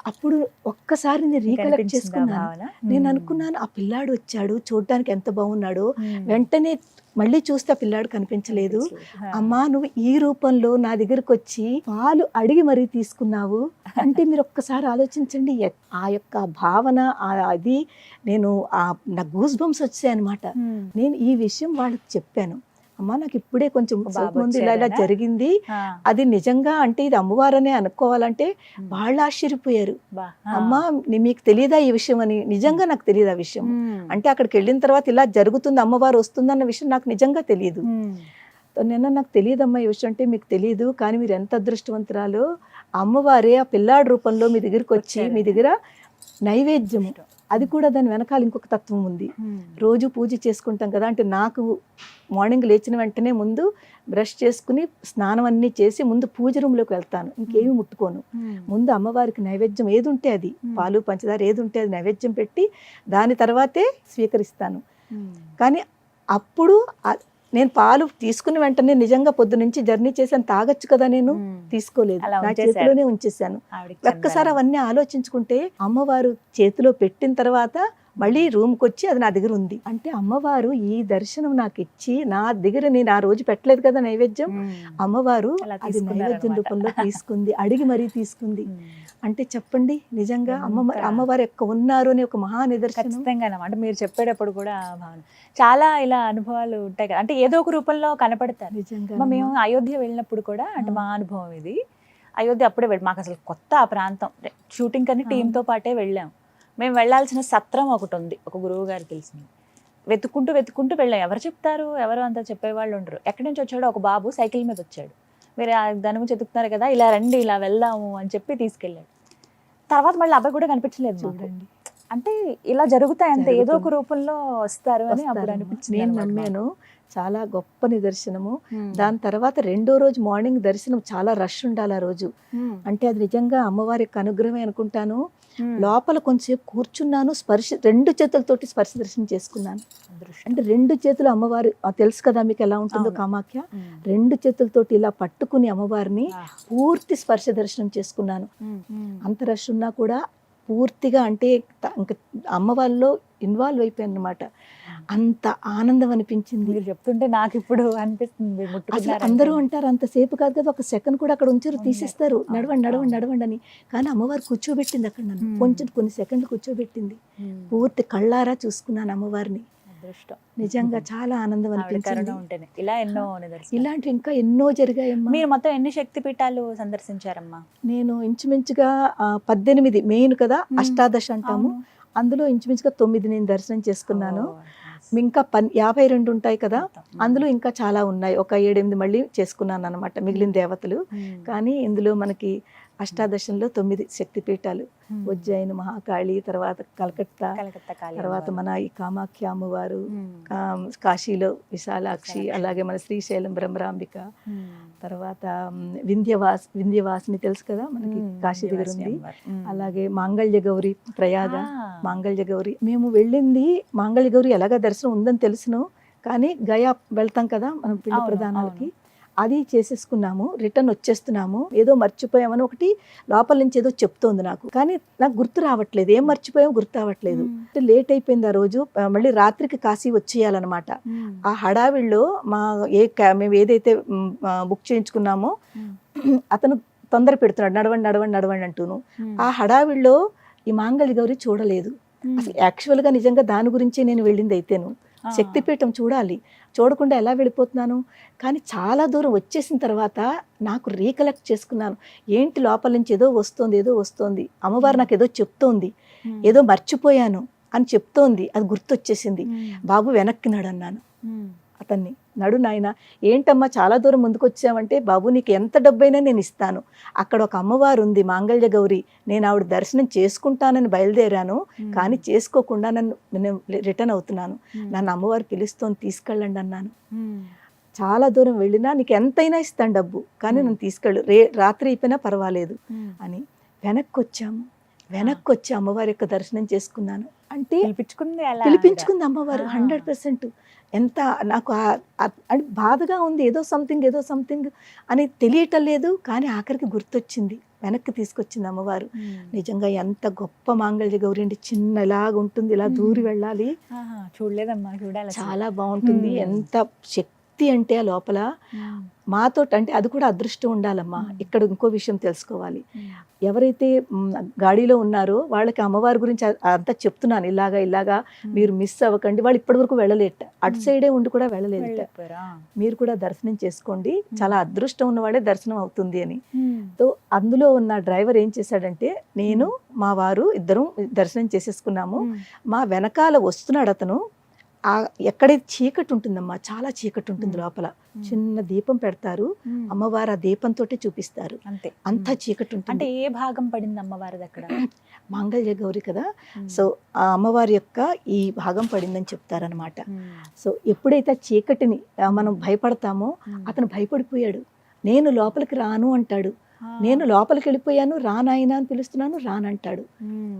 అప్పుడు ఒక్కసారి నేను రీకలెక్ట్ చేసుకున్నాను. నేను అనుకున్నాను, ఆ పిల్లాడు వచ్చాడు, చూడడానికి ఎంత బాగున్నాడో. వెంటనే మళ్ళీ చూస్తే ఆ పిల్లాడు కనిపించలేదు. అమ్మా నువ్వు ఈ రూపంలో నా దగ్గరకు వచ్చి పాలు అడిగి మరీ తీసుకున్నావు అంటే మీరు ఒక్కసారి ఆలోచించండి. ఆ యొక్క భావన అది నేను నా గూస్ బంప్స్ వచ్చాయి అనమాట. నేను ఈ విషయం వాళ్ళకి చెప్పాను. అమ్మ నాకు ఇప్పుడే కొంచెం ముందు ఇలా జరిగింది, అది నిజంగా అంటే ఇది అమ్మవారనే అనుకోవాలంటే వాళ్ళు ఆశ్చర్యపోయారు. అమ్మ మీకు తెలియదా ఈ విషయం అని. నిజంగా నాకు తెలియదు ఆ విషయం. అంటే అక్కడికి వెళ్ళిన తర్వాత ఇలా జరుగుతుంది, అమ్మవారు వస్తుందన్న విషయం నాకు నిజంగా తెలియదు. నాకు తెలియదమ్మా ఈ విషయం అంటే. మీకు తెలియదు, కానీ మీరు ఎంత అదృష్టవంతురాలో, అమ్మవారే ఆ పిల్లాడి రూపంలో మీ దగ్గరికి వచ్చి మీ దగ్గర నైవేద్యం, అది కూడా దాని వెనకాల ఇంకొక తత్వం ఉంది. రోజు పూజ చేసుకుంటాం కదా, అంటే నాకు మార్నింగ్ లేచిన వెంటనే ముందు బ్రష్ చేసుకుని స్నానం అన్నీ చేసి ముందు పూజ రూమ్లోకి వెళ్తాను. ఇంకేమి ముట్టుకోను. ముందు అమ్మవారికి నైవేద్యం ఏది ఉంటే అది, పాలు పంచదార ఏది ఉంటే అది నైవేద్యం పెట్టి దాని తర్వాతే స్వీకరిస్తాను. కానీ అప్పుడు నేను పాలు తీసుకుని వెంటనే నిజంగా పొద్దు నుంచి జర్నీ చేశాను, తాగొచ్చు కదా, నేను తీసుకోలేదు, నా చేతిలోనే ఉంచేసాను. ఒక్కసారి అవన్నీ ఆలోచించుకుంటే అమ్మవారు చేతిలో పెట్టిన తర్వాత మళ్ళీ రూమ్కి వచ్చి అది నా దగ్గర ఉంది అంటే అమ్మవారు ఈ దర్శనం నాకు ఇచ్చి నా దగ్గర, నేను ఆ రోజు పెట్టలేదు కదా నైవేద్యం, అమ్మవారు అది నైవేద్యం రూపంలో తీసుకుంది, అడిగి మరీ తీసుకుంది. అంటే చెప్పండి, నిజంగా అమ్మవారు యొక్క ఉన్నారు అని ఒక మహా నిదర్శనం. ఖచ్చితంగా అంటే మీరు చెప్పేటప్పుడు కూడా భావన చాలా ఇలా అనుభవాలు ఉంటాయి కదా, అంటే ఏదో ఒక రూపంలో కనపడతారు. నిజంగా మేము అయోధ్య వెళ్ళినప్పుడు కూడా, అంటే మా అనుభవం ఇది, అయోధ్య అప్పుడే మాకు అసలు కొత్త ఆ ప్రాంతం, షూటింగ్ అని టీంతో పాటే వెళ్ళాం. మేము వెళ్ళాల్సిన సత్రం ఒకటి ఉంది, ఒక గురువు గారు తెలిసింది. వెతుక్కుంటూ వెళ్ళాం. ఎవరు చెప్తారు, ఎవరు అంత చెప్పేవాళ్ళు ఉండరు. ఎక్కడి నుంచి వచ్చాడో ఒక బాబు సైకిల్ మీద వచ్చాడు. మీరు దాని గురించి చెప్తున్నారు కదా, ఇలా రండి ఇలా వెళ్దాము అని చెప్పి తీసుకెళ్ళాడు. తర్వాత మళ్ళీ అబ్బాయి కూడా కనిపించలేదు చూడండి. అంటే ఇలా జరుగుతాయి అంతే, ఏదో ఒక రూపంలో వస్తారు అని అప్పుడు అనిపించింది. నేను నమ్మాను, చాలా గొప్ప నిదర్శనము. దాని తర్వాత రెండో రోజు మార్నింగ్ దర్శనం చాలా రష్ ఉండాలి ఆ రోజు. అంటే అది నిజంగా అమ్మవారి యొక్క అనుగ్రహమే అనుకుంటాను. లోపల కొంచెంసేపు కూర్చున్నాను, రెండు చేతులతోటి స్పర్శ దర్శనం చేసుకున్నాను. అంటే రెండు చేతులు అమ్మవారు తెలుసు కదా మీకు ఎలా ఉంటుందో కామాఖ్య, రెండు చేతులతోటి ఇలా పట్టుకుని అమ్మవారిని పూర్తి స్పర్శ దర్శనం చేసుకున్నాను. అంత రష్ ఉన్నా కూడా పూర్తిగా, అంటే ఇంకా అమ్మవారిలో ఇన్వాల్వ్ అయిపోయాను అనమాట. అంత ఆనందం అనిపించింది. మీరు చెప్తుంటే నాకు ఇప్పుడు అనిపిస్తుంది. అసలు అందరూ అంటారు అంతసేపు కాదు కదా, ఒక సెకండ్ కూడా అక్కడ ఉంచారు, తీసేస్తారు, నడవండి అని. కానీ అమ్మవారు కూర్చోబెట్టింది అక్కడ, నన్ను కొన్ని సెకండ్లు కూర్చోబెట్టింది. పూర్తి కళ్ళారా చూసుకున్నాను అమ్మవారిని. నిజంగా చాలా ఆనందం అనిపించింది. ఇలాంటివి ఇంకా ఎన్నో జరిగాయమ్మా. మీరు మొత్తం ఎన్ని శక్తి పీఠాలు సందర్శించారమ్మా? నేను ఇంచుమించుగా 18 మెయిన్ కదా, అష్టాదశ అంటాము, అందులో ఇంచుమించుగా 9 నేను దర్శనం చేసుకున్నాను. ఇంకా 52 ఉంటాయి కదా, అందులో ఇంకా చాలా ఉన్నాయి. ఒక 7-8 మళ్ళీ చేసుకున్నాను అనమాట, మిగిలిన దేవతలు. కానీ ఇందులో మనకి అష్టాదశంలో 9 శక్తిపీఠాలు, ఉజ్జయిని మహాకాళి, తర్వాత కలకత్తా, తర్వాత మన ఈ కామాఖ్య అమ్మవారు, కాశీలో విశాలాక్షి, అలాగే మన శ్రీశైలం బ్రహ్మరాంబిక, తర్వాత వింధ్యవాసిని తెలుసు కదా మనకి కాశీ దగ్గర ఉంది, అలాగే మాంగళ్య గౌరి ప్రయాగ, మాంగళ్య గౌరి. మేము వెళ్ళింది మాంగళ్య గౌరి ఎలాగా దర్శనం ఉందని తెలుసును, కానీ గయా వెళ్తాం కదా మనం పిండ ప్రదానాలకి, అది చేసేసుకున్నాము, రిటర్న్ వచ్చేస్తున్నాము. ఏదో మర్చిపోయామని ఒకటి లోపల నుంచి ఏదో చెప్తోంది నాకు, కానీ నాకు గుర్తు రావట్లేదు, ఏం మర్చిపోయామో గుర్తు రావట్లేదు. లేట్ అయిపోయింది ఆ రోజు, మళ్ళీ రాత్రికి కాశీ వచ్చేయాలన్నమాట. ఆ హడావిడిలో మేము ఏదైతే బుక్ చేయించుకున్నామో అతను తొందర పెడుతున్నాడు, నడవండి నడవండి నడవండి అంటూను. ఆ హడావిడిలో ఈ మాంగళ్య గౌరి చూడలేదు. అసలు యాక్చువల్గా నిజంగా దాని గురించి నేను వెళ్ళింది అయితేను శక్తిపీఠం చూడాలి, చూడకుండా ఎలా వెళ్ళిపోతున్నాను. కానీ చాలా దూరం వచ్చేసిన తర్వాత నాకు రీకలెక్ట్ చేసుకున్నాను, ఏంటి లోపల నుంచి ఏదో వస్తోంది, అమ్మవారు నాకు ఏదో చెప్తోంది, ఏదో మర్చిపోయాను అని చెప్తోంది, అది గుర్తొచ్చేసింది. బాబు వెనక్కి నడు అన్నాను అతన్ని. నడు నాయన. ఏంటమ్మా చాలా దూరం ముందుకు వచ్చామంటే, బాబు నీకు ఎంత డబ్బైనా నేను ఇస్తాను, అక్కడ ఒక అమ్మవారు ఉంది మాంగళ్య గౌరి, నేను ఆవిడ దర్శనం చేసుకుంటానని బయలుదేరాను, కానీ చేసుకోకుండా నేను రిటర్న్ అవుతున్నాను, నన్ను అమ్మవారు పిలుస్తోంది, తీసుకెళ్ళండి అన్నాను. చాలా దూరం వెళ్ళినా నీకు ఎంతైనా ఇస్తాను డబ్బు, కానీ నన్ను తీసుకెళ్ళు, రాత్రి అయిపోయినా పర్వాలేదు అని. వెనక్కి వచ్చి అమ్మవారి యొక్క దర్శనం చేసుకున్నాను. అంటే పిలిపించుకుంది అమ్మవారు 100%. ఎంత నాకు అంటే బాధగా ఉంది, ఏదో సంథింగ్ అని తెలియటం లేదు, కానీ ఆఖరికి గుర్తొచ్చింది, వెనక్కి తీసుకొచ్చింది అమ్మవారు. నిజంగా ఎంత గొప్ప మాంగళ్య గౌరి అండి, చిన్న ఇలాగ ఉంటుంది, ఇలా దూరి వెళ్ళాలి, చూడలేదమ్మా, చూడాలి, చాలా బాగుంటుంది. ఎంత శక్తి అంటే ఆ లోపల మాతో, అంటే అది కూడా అదృష్టం ఉండాలమ్మా. ఇక్కడ ఇంకో విషయం తెలుసుకోవాలి, ఎవరైతే గాడిలో ఉన్నారో వాళ్ళకి అమ్మవారి గురించి అంతా చెప్తున్నాను, ఇలాగా మీరు మిస్ అవ్వకండి. వాళ్ళు ఇప్పటి వరకు వెళ్ళలేట, అటు సైడే ఉండి కూడా వెళ్ళలేదు. మీరు కూడా దర్శనం చేసుకోండి, చాలా అదృష్టం ఉన్నవాడే దర్శనం అవుతుంది అని. సో అందులో ఉన్న డ్రైవర్ ఏం చేశాడంటే, నేను మా వారు ఇద్దరం దర్శనం చేసేసుకున్నాము. మా వెనకాల వస్తున్నాడు అతను. ఎక్కడైతే చీకటి ఉంటుందమ్మా, చాలా చీకటి ఉంటుంది లోపల, చిన్న దీపం పెడతారు, అమ్మవారు ఆ దీపంతో చూపిస్తారు, అంతా చీకటి ఉంటుంది. అంటే ఏ భాగం పడింది అమ్మవారిది అక్కడ? మాంగళ్య గౌరి కదా, సో ఆ అమ్మవారి యొక్క ఈ భాగం పడిందని చెప్తారనమాట. సో ఎప్పుడైతే చీకటిని మనం భయపడతామో, అతను భయపడిపోయాడు. నేను లోపలికి రాను అంటాడు, నేను లోపలికి వెళ్ళిపోయాను, రానాయన అని పిలుస్తున్నాను, రానంటాడు.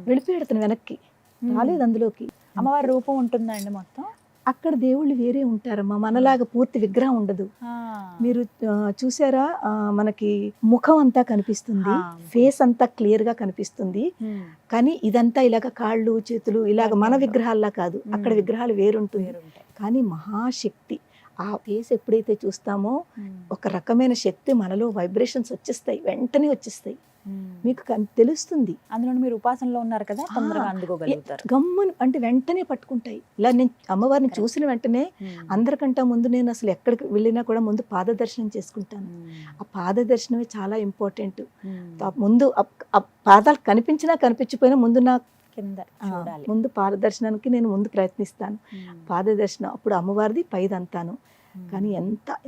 వెళ్ళిపోయాడు అతను, వెనక్కి రాలేదు అందులోకి. అమ్మవారి రూపం ఉంటుందా అండి మొత్తం? అక్కడ దేవుళ్ళు వేరే ఉంటారమ్మా, మనలాగా పూర్తి విగ్రహం ఉండదు. మీరు చూసారా, మనకి ముఖం అంతా కనిపిస్తుంది, ఫేస్ అంతా క్లియర్ గా కనిపిస్తుంది, కానీ ఇదంతా ఇలాగ కాళ్ళు చేతులు ఇలాగ మన విగ్రహాల్లా కాదు, అక్కడ విగ్రహాలు వేరుంటుంది. కానీ మహాశక్తి, ఆ ఫేస్ ఎప్పుడైతే చూస్తామో ఒక రకమైన శక్తి మనలో వైబ్రేషన్స్ వచ్చేస్తాయి, వెంటనే వచ్చేస్తాయి, మీకు తెలుస్తుంది. అందులో మీరు ఉపాసనలో ఉన్నారు కదా, తొందరగా అందుకోగలుగుతారు. గమ్మును అంటే వెంటనే పట్టుకుంటాయి. ఇలా నేను అమ్మవారిని చూసిన వెంటనే అందరికంటే ముందు నేను అసలు ఎక్కడికి వెళ్ళినా కూడా ముందు పాదదర్శనం చేసుకుంటాను. ఆ పాదదర్శనమే చాలా ఇంపార్టెంట్. ముందు పాదాలు కనిపించినా కనిపించిపోయినా ముందు నా కింద ముందు పాదదర్శనానికి నేను ముందు ప్రయత్నిస్తాను. పాదదర్శనం అప్పుడు అమ్మవారిది పైదంతాను. కానీ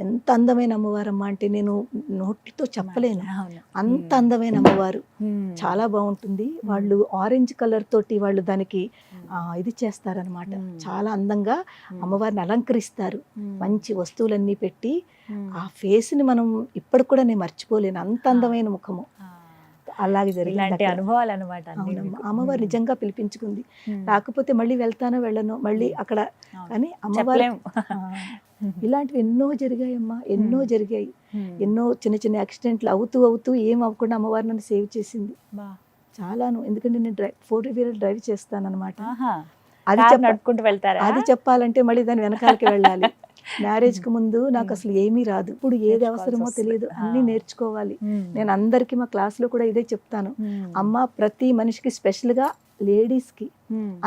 ఎంత అందమైన అమ్మవారమ్మ అంటే నేను నోటితో చెప్పలేను, అంత అందమైన అమ్మవారు, చాలా బాగుంటుంది. వాళ్ళు ఆరెంజ్ కలర్ తోటి వాళ్ళు దానికి ఇది చేస్తారనమాట, చాలా అందంగా అమ్మవారిని అలంకరిస్తారు, మంచి వస్తువులన్నీ పెట్టి. ఆ ఫేస్ ని మనం ఇప్పటికి కూడా నేను మర్చిపోలేను, అంత అందమైన ముఖము. అలాగే జరిగింది అనుభవాలు అనమాట. అమ్మవారు నిజంగా పిలిపించుకుంది, కాకపోతే మళ్ళీ వెళ్తానో వెళ్ళను మళ్ళీ అక్కడ, కానీ అమ్మవారు ఇలాంటివి ఎన్నో జరిగాయమ్మా, ఎన్నో జరిగాయి, ఎన్నో చిన్న చిన్న యాక్సిడెంట్లు అవుతూ ఏం అవ్వకుండా అమ్మవారు నన్ను సేవ్ చేసింది చాలాను. ఎందుకంటే నేను 4-wheeler డ్రైవ్ చేస్తాను అనమాట. అది చెప్పాలంటే మళ్ళీ దాని వెనకాలకి వెళ్ళాలి. మ్యారేజ్ కి ముందు నాకు అసలు ఏమీ రాదు, ఇప్పుడు ఏది అవసరమో తెలియదు, అన్ని నేర్చుకోవాలి. నేను అందరికి మా క్లాస్ లో కూడా ఇదే చెప్తాను, అమ్మ ప్రతి మనిషికి స్పెషల్ గా లేడీస్ కి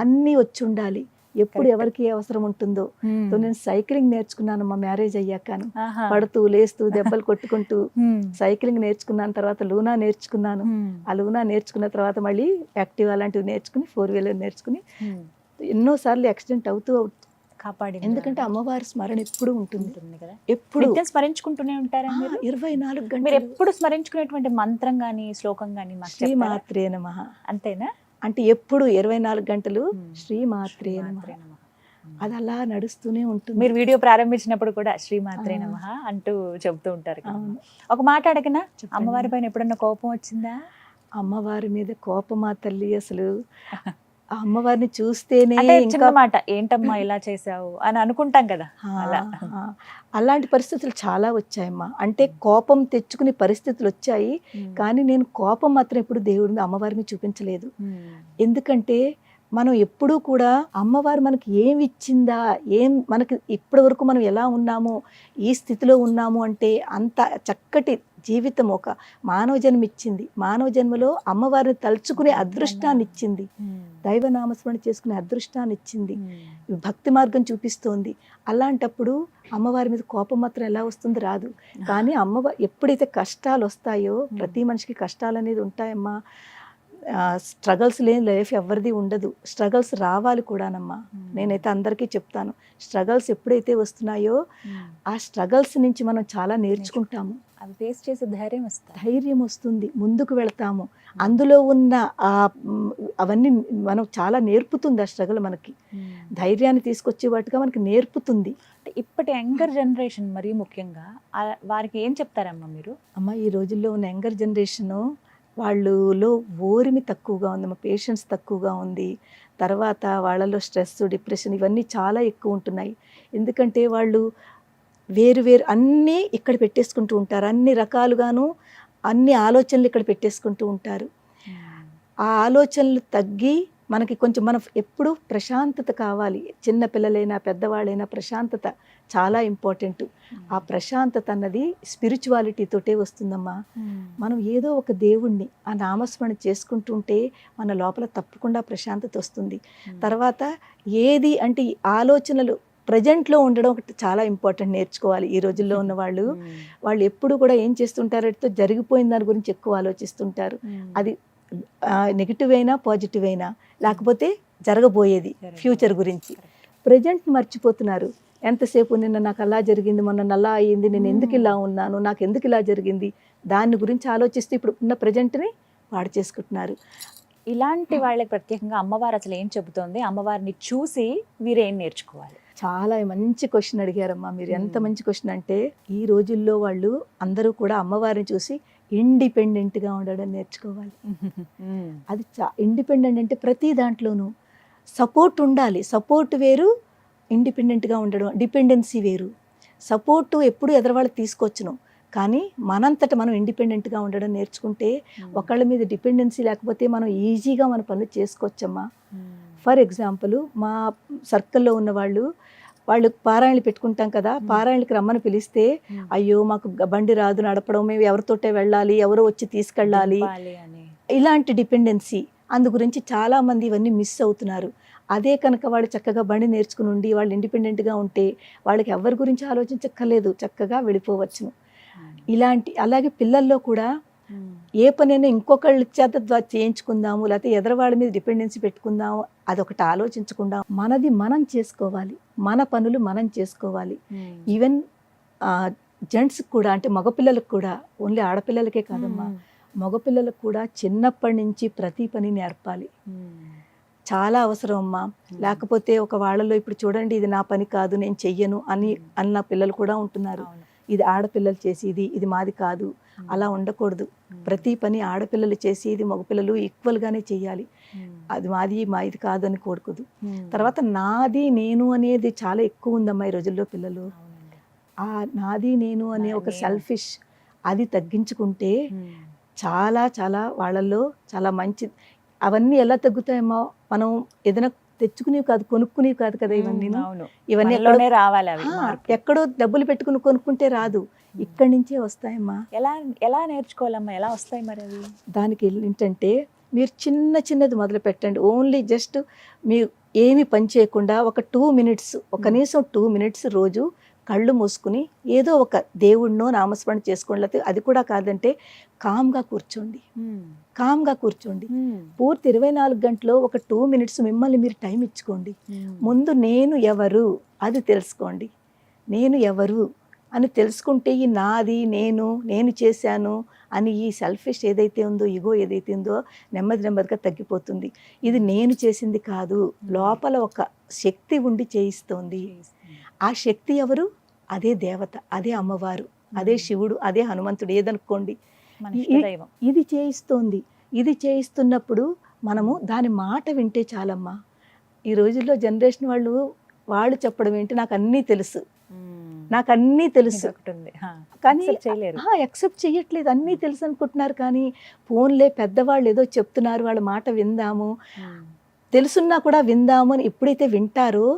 అన్ని వచ్చి ఉండాలి, ఎప్పుడు ఎవరికి ఏ అవసరం ఉంటుందో. నేను సైక్లింగ్ నేర్చుకున్నాను మా మ్యారేజ్ అయ్యాకను, పడుతూ లేస్తూ దెబ్బలు కొట్టుకుంటూ సైక్లింగ్ నేర్చుకున్నాను. తర్వాత లూనా నేర్చుకున్నాను, ఆ లూనా నేర్చుకున్న తర్వాత మళ్ళీ యాక్టివా లాంటివి నేర్చుకుని 4-wheeler నేర్చుకుని ఎన్నోసార్లు యాక్సిడెంట్ అవుతూ కాపాడి. ఎందుకంటే అమ్మవారి స్మరణ ఎప్పుడు ఉంటుంది కదా, ఎప్పుడు స్మరించుకుంటూనే ఉంటారా 24 గంటలు? మీరు ఎప్పుడు స్మరించుకునేటువంటి మంత్రం గానీ శ్లోకం గానీ శ్రీమాత్రే నమః అంతేనా? అంటే ఎప్పుడు 24 గంటలు శ్రీమాత్రే నమః, అది అలా నడుస్తూనే ఉంటుంది. మీరు వీడియో ప్రారంభించినప్పుడు కూడా శ్రీమాత్రే నమః అంటూ చెబుతూ ఉంటారు. ఒక మాట అడగనా, అమ్మవారి పైన ఎప్పుడన్నా కోపం వచ్చిందా? అమ్మవారి మీద కోపమా తల్లి, అసలు ఆ అమ్మవారిని చూస్తేనే అంటే ఇంకా చిన్న మాట ఏంటమ్మా ఇలా చేసావు అని అనుకుంటాం కదా అలా. ఆ, అలాంటి పరిస్థితులు చాలా వచ్చాయమ్మా. అంటే కోపం తెచ్చుకునే పరిస్థితులు వచ్చాయి. కానీ నేను కోపం మాత్రం ఎప్పుడు దేవుడి మీద అమ్మవారి మీద చూపించలేదు. ఎందుకంటే మనం ఎప్పుడూ కూడా అమ్మవారు మనకి ఏమి ఇచ్చిందా, ఏం మనకి ఇప్పటి వరకు మనం ఎలా ఉన్నామో, ఈ స్థితిలో ఉన్నాము అంటే అంత చక్కటి జీవితం ఒక మానవ జన్మ ఇచ్చింది. మానవ జన్మలో అమ్మవారిని తలుచుకునే అదృష్టాన్ని ఇచ్చింది. దైవనామస్మరణ చేసుకునే అదృష్టాన్ని ఇచ్చింది. భక్తి మార్గం చూపిస్తోంది. అలాంటప్పుడు అమ్మవారి మీద కోపం మాత్రం ఎలా వస్తుంది? రాదు. కానీ అమ్మవారు ఎప్పుడైతే కష్టాలు వస్తాయో, ప్రతి మనిషికి కష్టాలు అనేది ఉంటాయమ్మా. స్ట్రగల్స్ లేని లైఫ్ ఎవరిది ఉండదు. స్ట్రగల్స్ రావాలి కూడానమ్మా. నేనైతే అందరికీ చెప్తాను, స్ట్రగల్స్ ఎప్పుడైతే వస్తున్నాయో ఆ స్ట్రగల్స్ నుంచి మనం చాలా నేర్చుకుంటాము. అవి ఫేస్ చేసే ధైర్యం వస్తుంది, ముందుకు వెళతాము. అందులో ఉన్న అవన్నీ మనం చాలా నేర్పుతుంది. ఆ స్ట్రగల్ మనకి ధైర్యాన్ని తీసుకొచ్చే వాటిగా మనకి నేర్పుతుంది. ఇప్పటి యంగర్ జనరేషన్ మరీ ముఖ్యంగా వారికి ఏం చెప్తారమ్మా మీరు? అమ్మ, ఈ రోజుల్లో ఉన్న యంగర్ జనరేషను వాళ్ళలో ఓరిమి తక్కువగా ఉందమ్మా, పేషెన్స్ తక్కువగా ఉంది. తర్వాత వాళ్ళలో స్ట్రెస్, డిప్రెషన్ ఇవన్నీ చాలా ఎక్కువ ఉంటున్నాయి. ఎందుకంటే వాళ్ళు వేరు వేరు అన్నీ ఇక్కడ పెట్టేసుకుంటూ ఉంటారు. అన్ని రకాలుగాను అన్ని ఆలోచనలు ఇక్కడ పెట్టేసుకుంటూ ఉంటారు. ఆ ఆలోచనలు తగ్గి మనకి కొంచెం మనం ఎప్పుడు ప్రశాంతత కావాలి. చిన్న పిల్లలైనా పెద్దవాళ్ళైనా ప్రశాంతత చాలా ఇంపార్టెంట్. ఆ ప్రశాంతత అన్నది స్పిరిచువాలిటీతోటే వస్తుందమ్మా. మనం ఏదో ఒక దేవుణ్ణి ఆ నామస్మరణ చేసుకుంటుంటే మన లోపల తప్పకుండా ప్రశాంతత వస్తుంది. తర్వాత ఏది అంటే ఈ ఆలోచనలు ప్రజెంట్లో ఉండడం ఒకటి చాలా ఇంపార్టెంట్, నేర్చుకోవాలి. ఈ రోజుల్లో ఉన్న వాళ్ళు ఎప్పుడు కూడా ఏం చేస్తుంటారంటే జరిగిపోయిన దాని గురించి ఎక్కువ ఆలోచిస్తుంటారు. అది నెగిటివ్ అయినా పాజిటివ్ అయినా, లేకపోతే జరగబోయేది ఫ్యూచర్ గురించి. ప్రజెంట్ మర్చిపోతున్నారు. ఎంతసేపు నిన్న నాకు అలా జరిగింది, మొన్న అలా అయ్యింది, నేను ఎందుకు ఇలా ఉన్నాను, నాకు ఎందుకు ఇలా జరిగింది, దాని గురించి ఆలోచిస్తూ ఇప్పుడు ఉన్న ప్రజెంట్ని పాడు చేసుకుంటున్నారు. ఇలాంటి వాళ్ళకి ప్రత్యేకంగా అమ్మవారు అసలు ఏం చెబుతోంది? అమ్మవారిని చూసి వీరేం నేర్చుకోవాలి? చాలా మంచి క్వశ్చన్ అడిగారమ్మా మీరు. ఎంత మంచి క్వశ్చన్ అంటే, ఈ రోజుల్లో వాళ్ళు అందరూ కూడా అమ్మవారిని చూసి ఇండిపెండెంట్గా ఉండడం నేర్చుకోవాలి. అది ఇండిపెండెంట్ అంటే ప్రతి దాంట్లోనూ సపోర్ట్ ఉండాలి. సపోర్ట్ వేరు, ఇండిపెండెంట్గా ఉండడం, డిపెండెన్సీ వేరు. సపోర్టు ఎప్పుడు ఎదరవాళ్ళకి తీసుకొచ్చును, కానీ మనంతట మనం ఇండిపెండెంట్గా ఉండడం నేర్చుకుంటే ఒకళ్ళ మీద డిపెండెన్సీ లేకపోతే మనం ఈజీగా మన పనులు చేసుకోవచ్చమ్మా. ఫర్ ఎగ్జాంపుల్, మా సర్కిల్లో ఉన్న వాళ్ళు పారాయణలు పెట్టుకుంటాం కదా, పారాయణకి రమ్మని పిలిస్తే అయ్యో మాకు బండి రాదు నడపడం, మేము ఎవరితోటే వెళ్ళాలి, ఎవరో వచ్చి తీసుకెళ్ళాలి, ఇలాంటి డిపెండెన్సీ. అందు గురించి చాలామంది ఇవన్నీ మిస్ అవుతున్నారు. అదే కనుక వాళ్ళు చక్కగా బండి నేర్చుకుని ఉండి వాళ్ళు ఇండిపెండెంట్గా ఉంటే వాళ్ళకి ఎవరి గురించి ఆలోచించక్కర్లేదు, చక్కగా వెళ్ళిపోవచ్చును. అలాగే పిల్లల్లో కూడా ఏ పనైనా ఇంకొకళ్ళ చేత చేయించుకుందాము, లేకపోతే ఎదరవాళ్ళ మీద డిపెండెన్సీ పెట్టుకుందాము, అదొకటి ఆలోచించకుండా మనది మనం చేసుకోవాలి, మన పనులు మనం చేసుకోవాలి. ఈవెన్ జెంట్స్కి కూడా, అంటే మగపిల్లలకు కూడా, ఓన్లీ ఆడపిల్లలకే కాదమ్మా, మగపిల్లలకు కూడా చిన్నప్పటి నుంచి ప్రతి పని నేర్పాలి. చాలా అవసరం అమ్మా. లేకపోతే ఒక వాళ్ళలో ఇప్పుడు చూడండి, ఇది నా పని కాదు, నేను చెయ్యను అన్న పిల్లలు కూడా ఉంటున్నారు. ఇది ఆడపిల్లలు చేసేది, ఇది మాది కాదు, అలా ఉండకూడదు. ప్రతి పని ఆడపిల్లలు చేసేది మగపిల్లలు ఈక్వల్గానే చెయ్యాలి. అది మాది కాదు అని కోరుకోదు. తర్వాత నాది నేను అనేది చాలా ఎక్కువ ఉందమ్మా ఈ రోజుల్లో పిల్లలు. ఆ నాది నేను అనే ఒక సెల్ఫిష్ అది తగ్గించుకుంటే చాలా చాలా వాళ్ళల్లో చాలా మంచి. అవన్నీ ఎలా తగ్గుతాయమ్మా? మనం ఏదైనా తెచ్చుకునేవి కాదు, కొనుక్కునేవి కాదు కదా ఇవన్నీ రావాలి. ఎక్కడో డబ్బులు పెట్టుకుని కొనుక్కుంటే రాదు, ఇక్కడి నుంచే వస్తాయమ్మా. ఎలా నేర్చుకోవాలమ్మా? ఎలా వస్తాయి మరి అవి? దానికి ఏంటంటే, మీరు చిన్నది మొదలు పెట్టండి. ఓన్లీ జస్ట్ మీరు ఏమి పని చేయకుండా ఒక 2 మినిట్స్, కనీసం 2 మినిట్స్ రోజు కళ్ళు మూసుకుని ఏదో ఒక దేవుణ్ణో నామస్మరణ చేసుకోండి. లేకపోతే అది కూడా కాదంటే కామ్గా కూర్చోండి. పూర్తి 24 గంటలో ఒక 2 మినిట్స్ మిమ్మల్ని మీరు టైం ఇచ్చుకోండి. ముందు నేను ఎవరు అది తెలుసుకోండి. నేను ఎవరు అని తెలుసుకుంటే ఈ నాది, నేను చేశాను అని ఈ సెల్ఫిష్ ఏదైతే ఉందో, ఈగో ఏదైతే ఉందో నెమ్మదిగా తగ్గిపోతుంది. ఇది నేను చేసింది కాదు, లోపల ఒక శక్తి ఉండి చేయిస్తోంది. ఆ శక్తి ఎవరు? అదే దేవత, అదే అమ్మవారు, అదే శివుడు, అదే హనుమంతుడు, ఏదనుకోండి. ఇది చేయిస్తోంది. ఇది చేయిస్తున్నప్పుడు మనము దాని మాట వింటే చాలమ్మా. ఈ రోజుల్లో జనరేషన్ వాళ్ళు చెప్పడం ఏంటి, నాకు అన్నీ తెలుసు, నాకు అన్నీ తెలుసు, కానీ యాక్సెప్ట్ చేయట్లేదు. అన్నీ తెలుసు అనుకుంటున్నారు, కానీ ఫోన్లే పెద్దవాళ్ళు ఏదో చెప్తున్నారు, వాళ్ళ మాట విందాము, తెలుసున్నా కూడా విందాము అని ఎప్పుడైతే వింటారో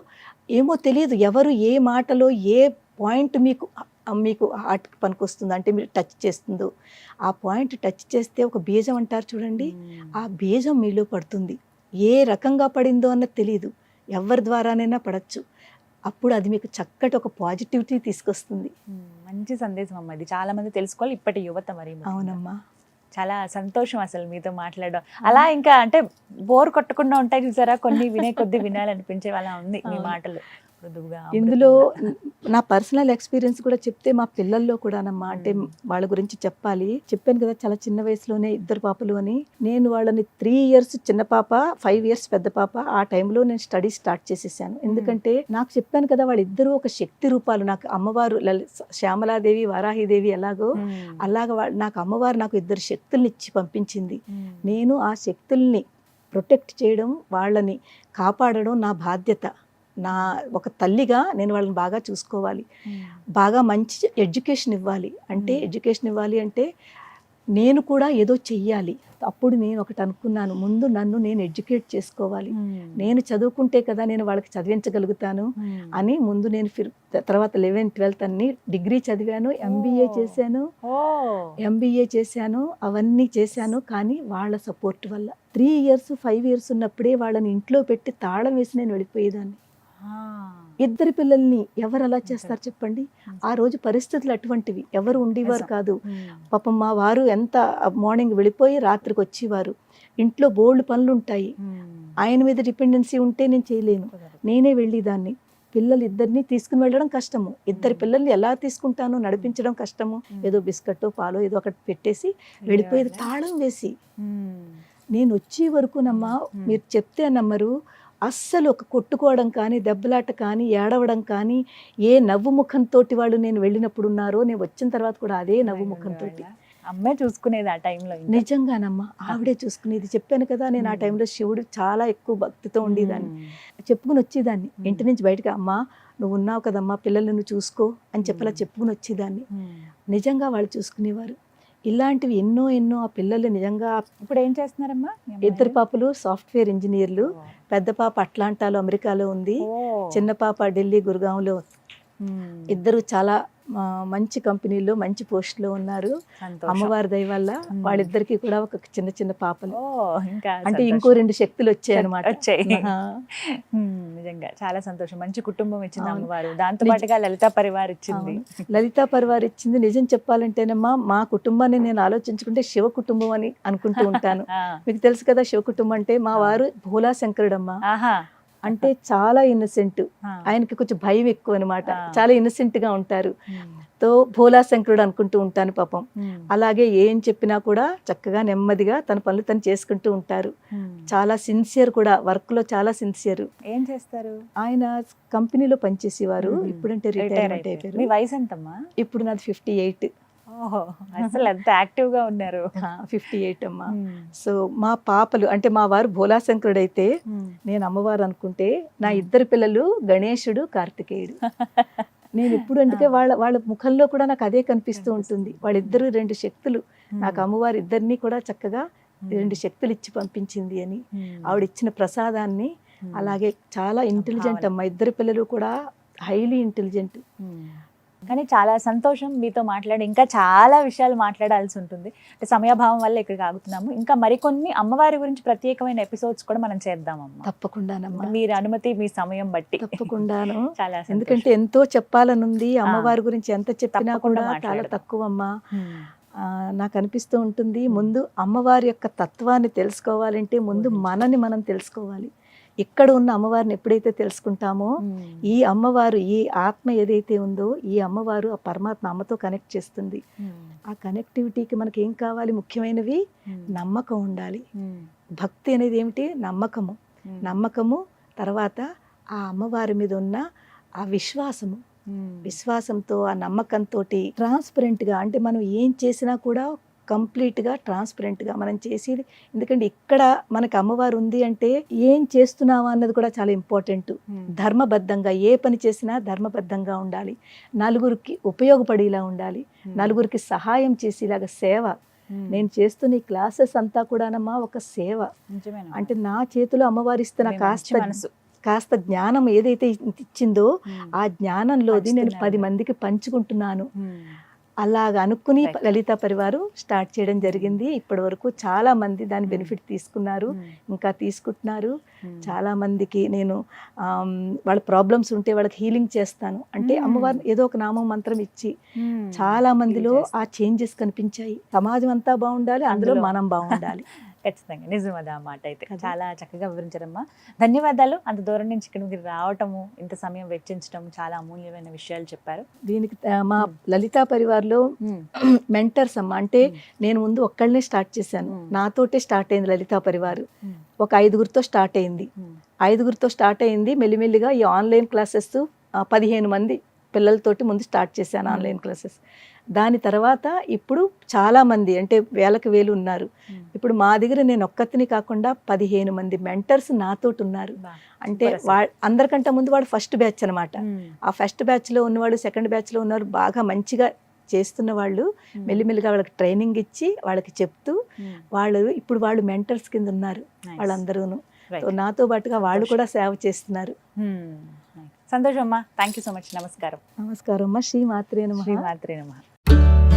ఏమో తెలియదు ఎవరు ఏ మాటలో ఏ పాయింట్ మీకు హార్ట్కి పనికొస్తుందో, అంటే మీరు టచ్ చేస్తుందో ఆ పాయింట్ టచ్ చేస్తే ఒక బీజం అంటారు చూడండి, ఆ బీజం మీలో పడుతుంది. ఏ రకంగా పడిందో అన్నది తెలియదు, ఎవరి ద్వారానైనా పడచ్చు. అప్పుడు అది మీకు చక్కటి ఒక పాజిటివిటీ తీసుకొస్తుంది. మంచి సందేశం అమ్మ, ఇది చాలా మంది తెలుసుకోవాలి ఇప్పటి యువత. మరి అవునమ్మా, చాలా సంతోషం అసలు మీతో మాట్లాడడం. అలా ఇంకా అంటే బోర్ కొట్టకుండా ఉంటాయి చూసారా, కొన్ని వినే కొద్ది వినాలనిపించే అలా ఉంది మీ మాటలు. ఇందులో నా పర్సనల్ ఎక్స్పీరియన్స్ కూడా చెప్తే మా పిల్లల్లో కూడానమ్మా, అంటే వాళ్ళ గురించి చెప్పాను కదా, చాలా చిన్న వయసులోనే 2 పాపలు అని. నేను వాళ్ళని 3 years చిన్న పాప, 5 years పెద్ద పాప, ఆ టైంలో నేను స్టడీ స్టార్ట్ చేసేసాను. ఎందుకంటే నాకు చెప్పాను కదా, వాళ్ళిద్దరూ ఒక శక్తి రూపాలు. నాకు అమ్మవారు శ్యామలాదేవి, వారాహిదేవి ఎలాగో నాకు అమ్మవారు నాకు 2 శక్తుల్ని ఇచ్చి పంపించింది. నేను ఆ శక్తుల్ని ప్రొటెక్ట్ చేయడం, వాళ్ళని కాపాడడం నా బాధ్యత. నా ఒక తల్లిగా నేను వాళ్ళని బాగా చూసుకోవాలి, బాగా మంచి ఎడ్యుకేషన్ ఇవ్వాలి. ఎడ్యుకేషన్ ఇవ్వాలి అంటే నేను కూడా ఏదో చెయ్యాలి. అప్పుడు నేను ఒకటి అనుకున్నాను, ముందు నన్ను నేను ఎడ్యుకేట్ చేసుకోవాలి. నేను చదువుకుంటే కదా నేను వాళ్ళకి చదివించగలుగుతాను అని ముందు నేను తర్వాత 11th 12th అన్ని డిగ్రీ చదివాను, ఎంబీఏ చేశాను, అవన్నీ చేశాను. కానీ వాళ్ళ సపోర్ట్ వల్ల 3 years 5 years ఉన్నప్పుడే వాళ్ళని ఇంట్లో పెట్టి తాళం వేసి నేను వెళ్ళిపోయేదాన్ని. 2 పిల్లల్ని ఎవరు అలా చేస్తారు చెప్పండి? ఆ రోజు పరిస్థితులు అటువంటివి, ఎవరు ఉండేవారు కాదు. పాపం మా వారు ఎంత మార్నింగ్ వెళ్ళిపోయి రాత్రికి వచ్చేవారు. ఇంట్లో బోల్డ్ పనులు ఉంటాయి, ఆయన మీద డిపెండెన్సీ ఉంటే నేను చేయలేను, నేనే వెళ్ళేదాన్ని. పిల్లలు 2 తీసుకుని వెళ్ళడం కష్టము, 2 పిల్లల్ని ఎలా తీసుకుంటానో నడిపించడం కష్టము. ఏదో బిస్కెట్ పాలో ఏదో ఒకటి పెట్టేసి వెళ్ళిపోయేది తాళం వేసి. నేను వచ్చే వరకునమ్మా, మీరు చెప్తే నమ్మరు, అస్సలు ఒక కొట్టుకోవడం కానీ, దెబ్బలాట కానీ, ఏడవడం కానీ, ఏ నవ్వు ముఖంతో వాళ్ళు నేను వెళ్ళినప్పుడు ఉన్నారో, నేను వచ్చిన తర్వాత కూడా అదే నవ్వు ముఖంతో. అమ్మే చూసుకునేది ఆ టైంలో. నిజంగానమ్మా, ఆవిడే చూసుకునేది. చెప్పాను కదా, నేను ఆ టైంలో శివుడు చాలా ఎక్కువ భక్తితో ఉండేదాన్ని. చెప్పుకుని వచ్చేదాన్ని ఇంటి నుంచి బయటకు, అమ్మా నువ్వు ఉన్నావు కదమ్మా, పిల్లల్ని నువ్వు చూసుకో అని చెప్పలా చెప్పుకుని వచ్చేదాన్ని. నిజంగా వాళ్ళు చూసుకునేవారు. ఇలాంటివి ఎన్నో ఆ పిల్లలు నిజంగా. ఇప్పుడు ఏం చేస్తున్నారమ్మా? 2 పాపలు సాఫ్ట్వేర్ ఇంజనీర్లు. పెద్ద పాప అట్లాంటాలో అమెరికాలో ఉంది, చిన్న పాప ఢిల్లీ గురుగాంలో. 2 చాలా మంచి కంపెనీలో మంచి పోస్ట్లో ఉన్నారు. అమ్మవారి దయ వల్ల వాళ్ళిద్దరికి కూడా ఒక చిన్న పాపలు. అంటే ఇంకో 2 శక్తులు వచ్చాయి అనమాట. నిజంగా చాలా సంతోషం. మంచి కుటుంబం ఇచ్చింది అమ్మవారు, దాంతో పాటుగా లలితా పరివార్ ఇచ్చింది. లలితా పరివార్ ఇచ్చింది. నిజం చెప్పాలంటేనమ్మా, మా కుటుంబాన్ని నేను ఆలోచించుకుంటే శివ కుటుంబం అని అనుకుంటూ ఉంటాను. మీకు తెలుసు కదా శివ కుటుంబం అంటే, మా వారు భోలా శంకరుడమ్మా. అంటే చాలా ఇన్నసెంట్, ఆయనకి కొంచెం భయం ఎక్కువ అనమాట, చాలా ఇన్నసెంట్ గా ఉంటారు. తో భోలా శంకరుడు అనుకుంటూ ఉంటాను పాపం. అలాగే ఏం చెప్పినా కూడా చక్కగా నెమ్మదిగా తన పనులు తను చేసుకుంటూ ఉంటారు. చాలా సిన్సియర్ కూడా, వర్క్ లో చాలా సిన్సియర్. ఏం చేస్తారు? ఆయన కంపెనీలో పనిచేసేవారు, ఇప్పుడంటే రిటైర్మెంట్ అయిపోయారు. మీ వయసు ఎంతమ్మా? ఇప్పుడు నాది 58. అసలు ఎంత యాక్టివ్ గా ఉన్నారు. 58 అమ్మా. సో మా పాపలు అంటే, మా వారు భోలా శంకరుడు అయితే నేను అమ్మవారు అనుకుంటే, నా 2 పిల్లలు గణేశుడు, కార్తికేయుడు. నేను ఇప్పుడు అందుకే వాళ్ళ ముఖంలో కూడా నాకు అదే కనిపిస్తూ ఉంటుంది. వాళ్ళిద్దరూ 2 శక్తులు. నాకు అమ్మవారు ఇద్దరిని కూడా చక్కగా 2 శక్తులు ఇచ్చి పంపించింది అని, ఆవిడ ఇచ్చిన ప్రసాదాన్ని. అలాగే చాలా ఇంటెలిజెంట్ అమ్మ, 2 పిల్లలు కూడా హైలీ ఇంటెలిజెంట్. కానీ చాలా సంతోషం మీతో మాట్లాడి. ఇంకా చాలా విషయాలు మాట్లాడాల్సి ఉంటుంది, అంటే సమయాభావం వల్ల ఇక్కడికి ఆగుతున్నాము. ఇంకా మరికొన్ని అమ్మవారి గురించి ప్రత్యేకమైన ఎపిసోడ్స్ కూడా మనం చేద్దామమ్మా. తప్పకుండానమ్మా, మీరు అనుమతి, మీ సమయం బట్టి. తప్పకుండాను. చాలా, ఎందుకంటే ఎంతో చెప్పాలనుంది. అమ్మవారి గురించి ఎంత చెప్పినా కూడా చాలా తక్కువ అమ్మా. నాకు అనిపిస్తూ ఉంటుంది, ముందు అమ్మవారి యొక్క తత్వాన్ని తెలుసుకోవాలంటే ముందు మనని మనం తెలుసుకోవాలి. ఇక్కడ ఉన్న అమ్మవారిని ఎప్పుడైతే తెలుసుకుంటామో, ఈ అమ్మవారు, ఈ ఆత్మ ఏదైతే ఉందో, ఈ అమ్మవారు ఆ పరమాత్మ అమ్మతో కనెక్ట్ చేస్తుంది. ఆ కనెక్టివిటీకి మనకి ఏం కావాలి? ముఖ్యమైనవి నమ్మకం ఉండాలి. భక్తి అనేది ఏమిటి? నమ్మకము. తర్వాత ఆ అమ్మవారి మీద ఉన్న ఆ విశ్వాసంతో, ఆ నమ్మకంతో ట్రాన్స్పరెంట్గా, అంటే మనం ఏం చేసినా కూడా కంప్లీట్గా ట్రాన్స్పరెంట్గా మనం చేసేది. ఎందుకంటే ఇక్కడ మనకు అమ్మవారు ఉంది అంటే ఏం చేస్తున్నావా అన్నది కూడా చాలా ఇంపార్టెంట్. ధర్మబద్ధంగా ఏ పని చేసినా ధర్మబద్ధంగా ఉండాలి, నలుగురికి ఉపయోగపడేలా ఉండాలి, నలుగురికి సహాయం చేసేలాగా సేవ. నేను చేస్తున్న ఈ క్లాసెస్ అంతా కూడానమ్మా ఒక సేవ. అంటే నా చేతిలో అమ్మవారు ఇస్తున్న కాస్త జ్ఞానం ఏదైతే ఇచ్చిందో ఆ జ్ఞానంలోది నేను 10 మందికి పంచుకుంటున్నాను. అలాగ అనుకుని లలితా పరివారు స్టార్ట్ చేయడం జరిగింది. ఇప్పటి వరకు చాలా మంది దాని బెనిఫిట్ తీసుకున్నారు, ఇంకా తీసుకుంటున్నారు. చాలా మందికి నేను వాళ్ళ ప్రాబ్లమ్స్ ఉంటే వాళ్ళకి హీలింగ్ చేస్తాను. అంటే అమ్మవారిని ఏదో ఒక నామం మంత్రం ఇచ్చి చాలా మందిలో ఆ చేంజెస్ కనిపించాయి. సమాజం అంతా బాగుండాలి, అందులో మనం బాగుండాలి. ఖచ్చితంగా నిజం అది ఆ మాట అయితే. చాలా చక్కగా వివరించారమ్మా. ధన్యవాదాలు. అంత దూరం నుంచి ఇక్కడ మీరు రావటము, ఇంత సమయం వెచ్చించడం, చాలా అమూల్యమైన విషయాలు చెప్పారు. దీనికి మా లలితా పరివార్లో మెంటర్స్ అమ్మ. అంటే నేను ముందు ఒక్కళ్ళనే స్టార్ట్ చేశాను, నాతోటే స్టార్ట్ అయింది లలితా పరివారు. ఒక 5గురితో స్టార్ట్ అయింది. 5గురితో స్టార్ట్ అయింది. మెల్లిమెల్లిగా ఈ ఆన్లైన్ క్లాసెస్ 15 మంది పిల్లలతోటి ముందు స్టార్ట్ చేశాను ఆన్లైన్ క్లాసెస్. దాని తర్వాత ఇప్పుడు చాలా మంది, అంటే వేలకు వేలు ఉన్నారు. ఇప్పుడు మా దగ్గర నేను ఒక్కతిని కాకుండా 15 మంది మెంటర్స్ నాతోటి ఉన్నారు. అంటే అందరికంటే ముందు వాడు ఫస్ట్ బ్యాచ్ అనమాట. ఆ ఫస్ట్ బ్యాచ్లో ఉన్నవాడు, సెకండ్ బ్యాచ్లో ఉన్నవాడు బాగా మంచిగా చేస్తున్న వాళ్ళు మెల్లిమెల్లిగా వాళ్ళకి ట్రైనింగ్ ఇచ్చి వాళ్ళకి చెప్తూ ఇప్పుడు వాళ్ళు మెంటర్స్ కింద ఉన్నారు వాళ్ళందరూను. నాతో పాటుగా వాళ్ళు కూడా సేవ చేస్తున్నారు. సంతోషం అమ్మా. Thank you so much. నమస్కారం. నమస్కారం అమ్మా. శ్రీ మాత్రే నమః. శ్రీ మాత్రే నమః.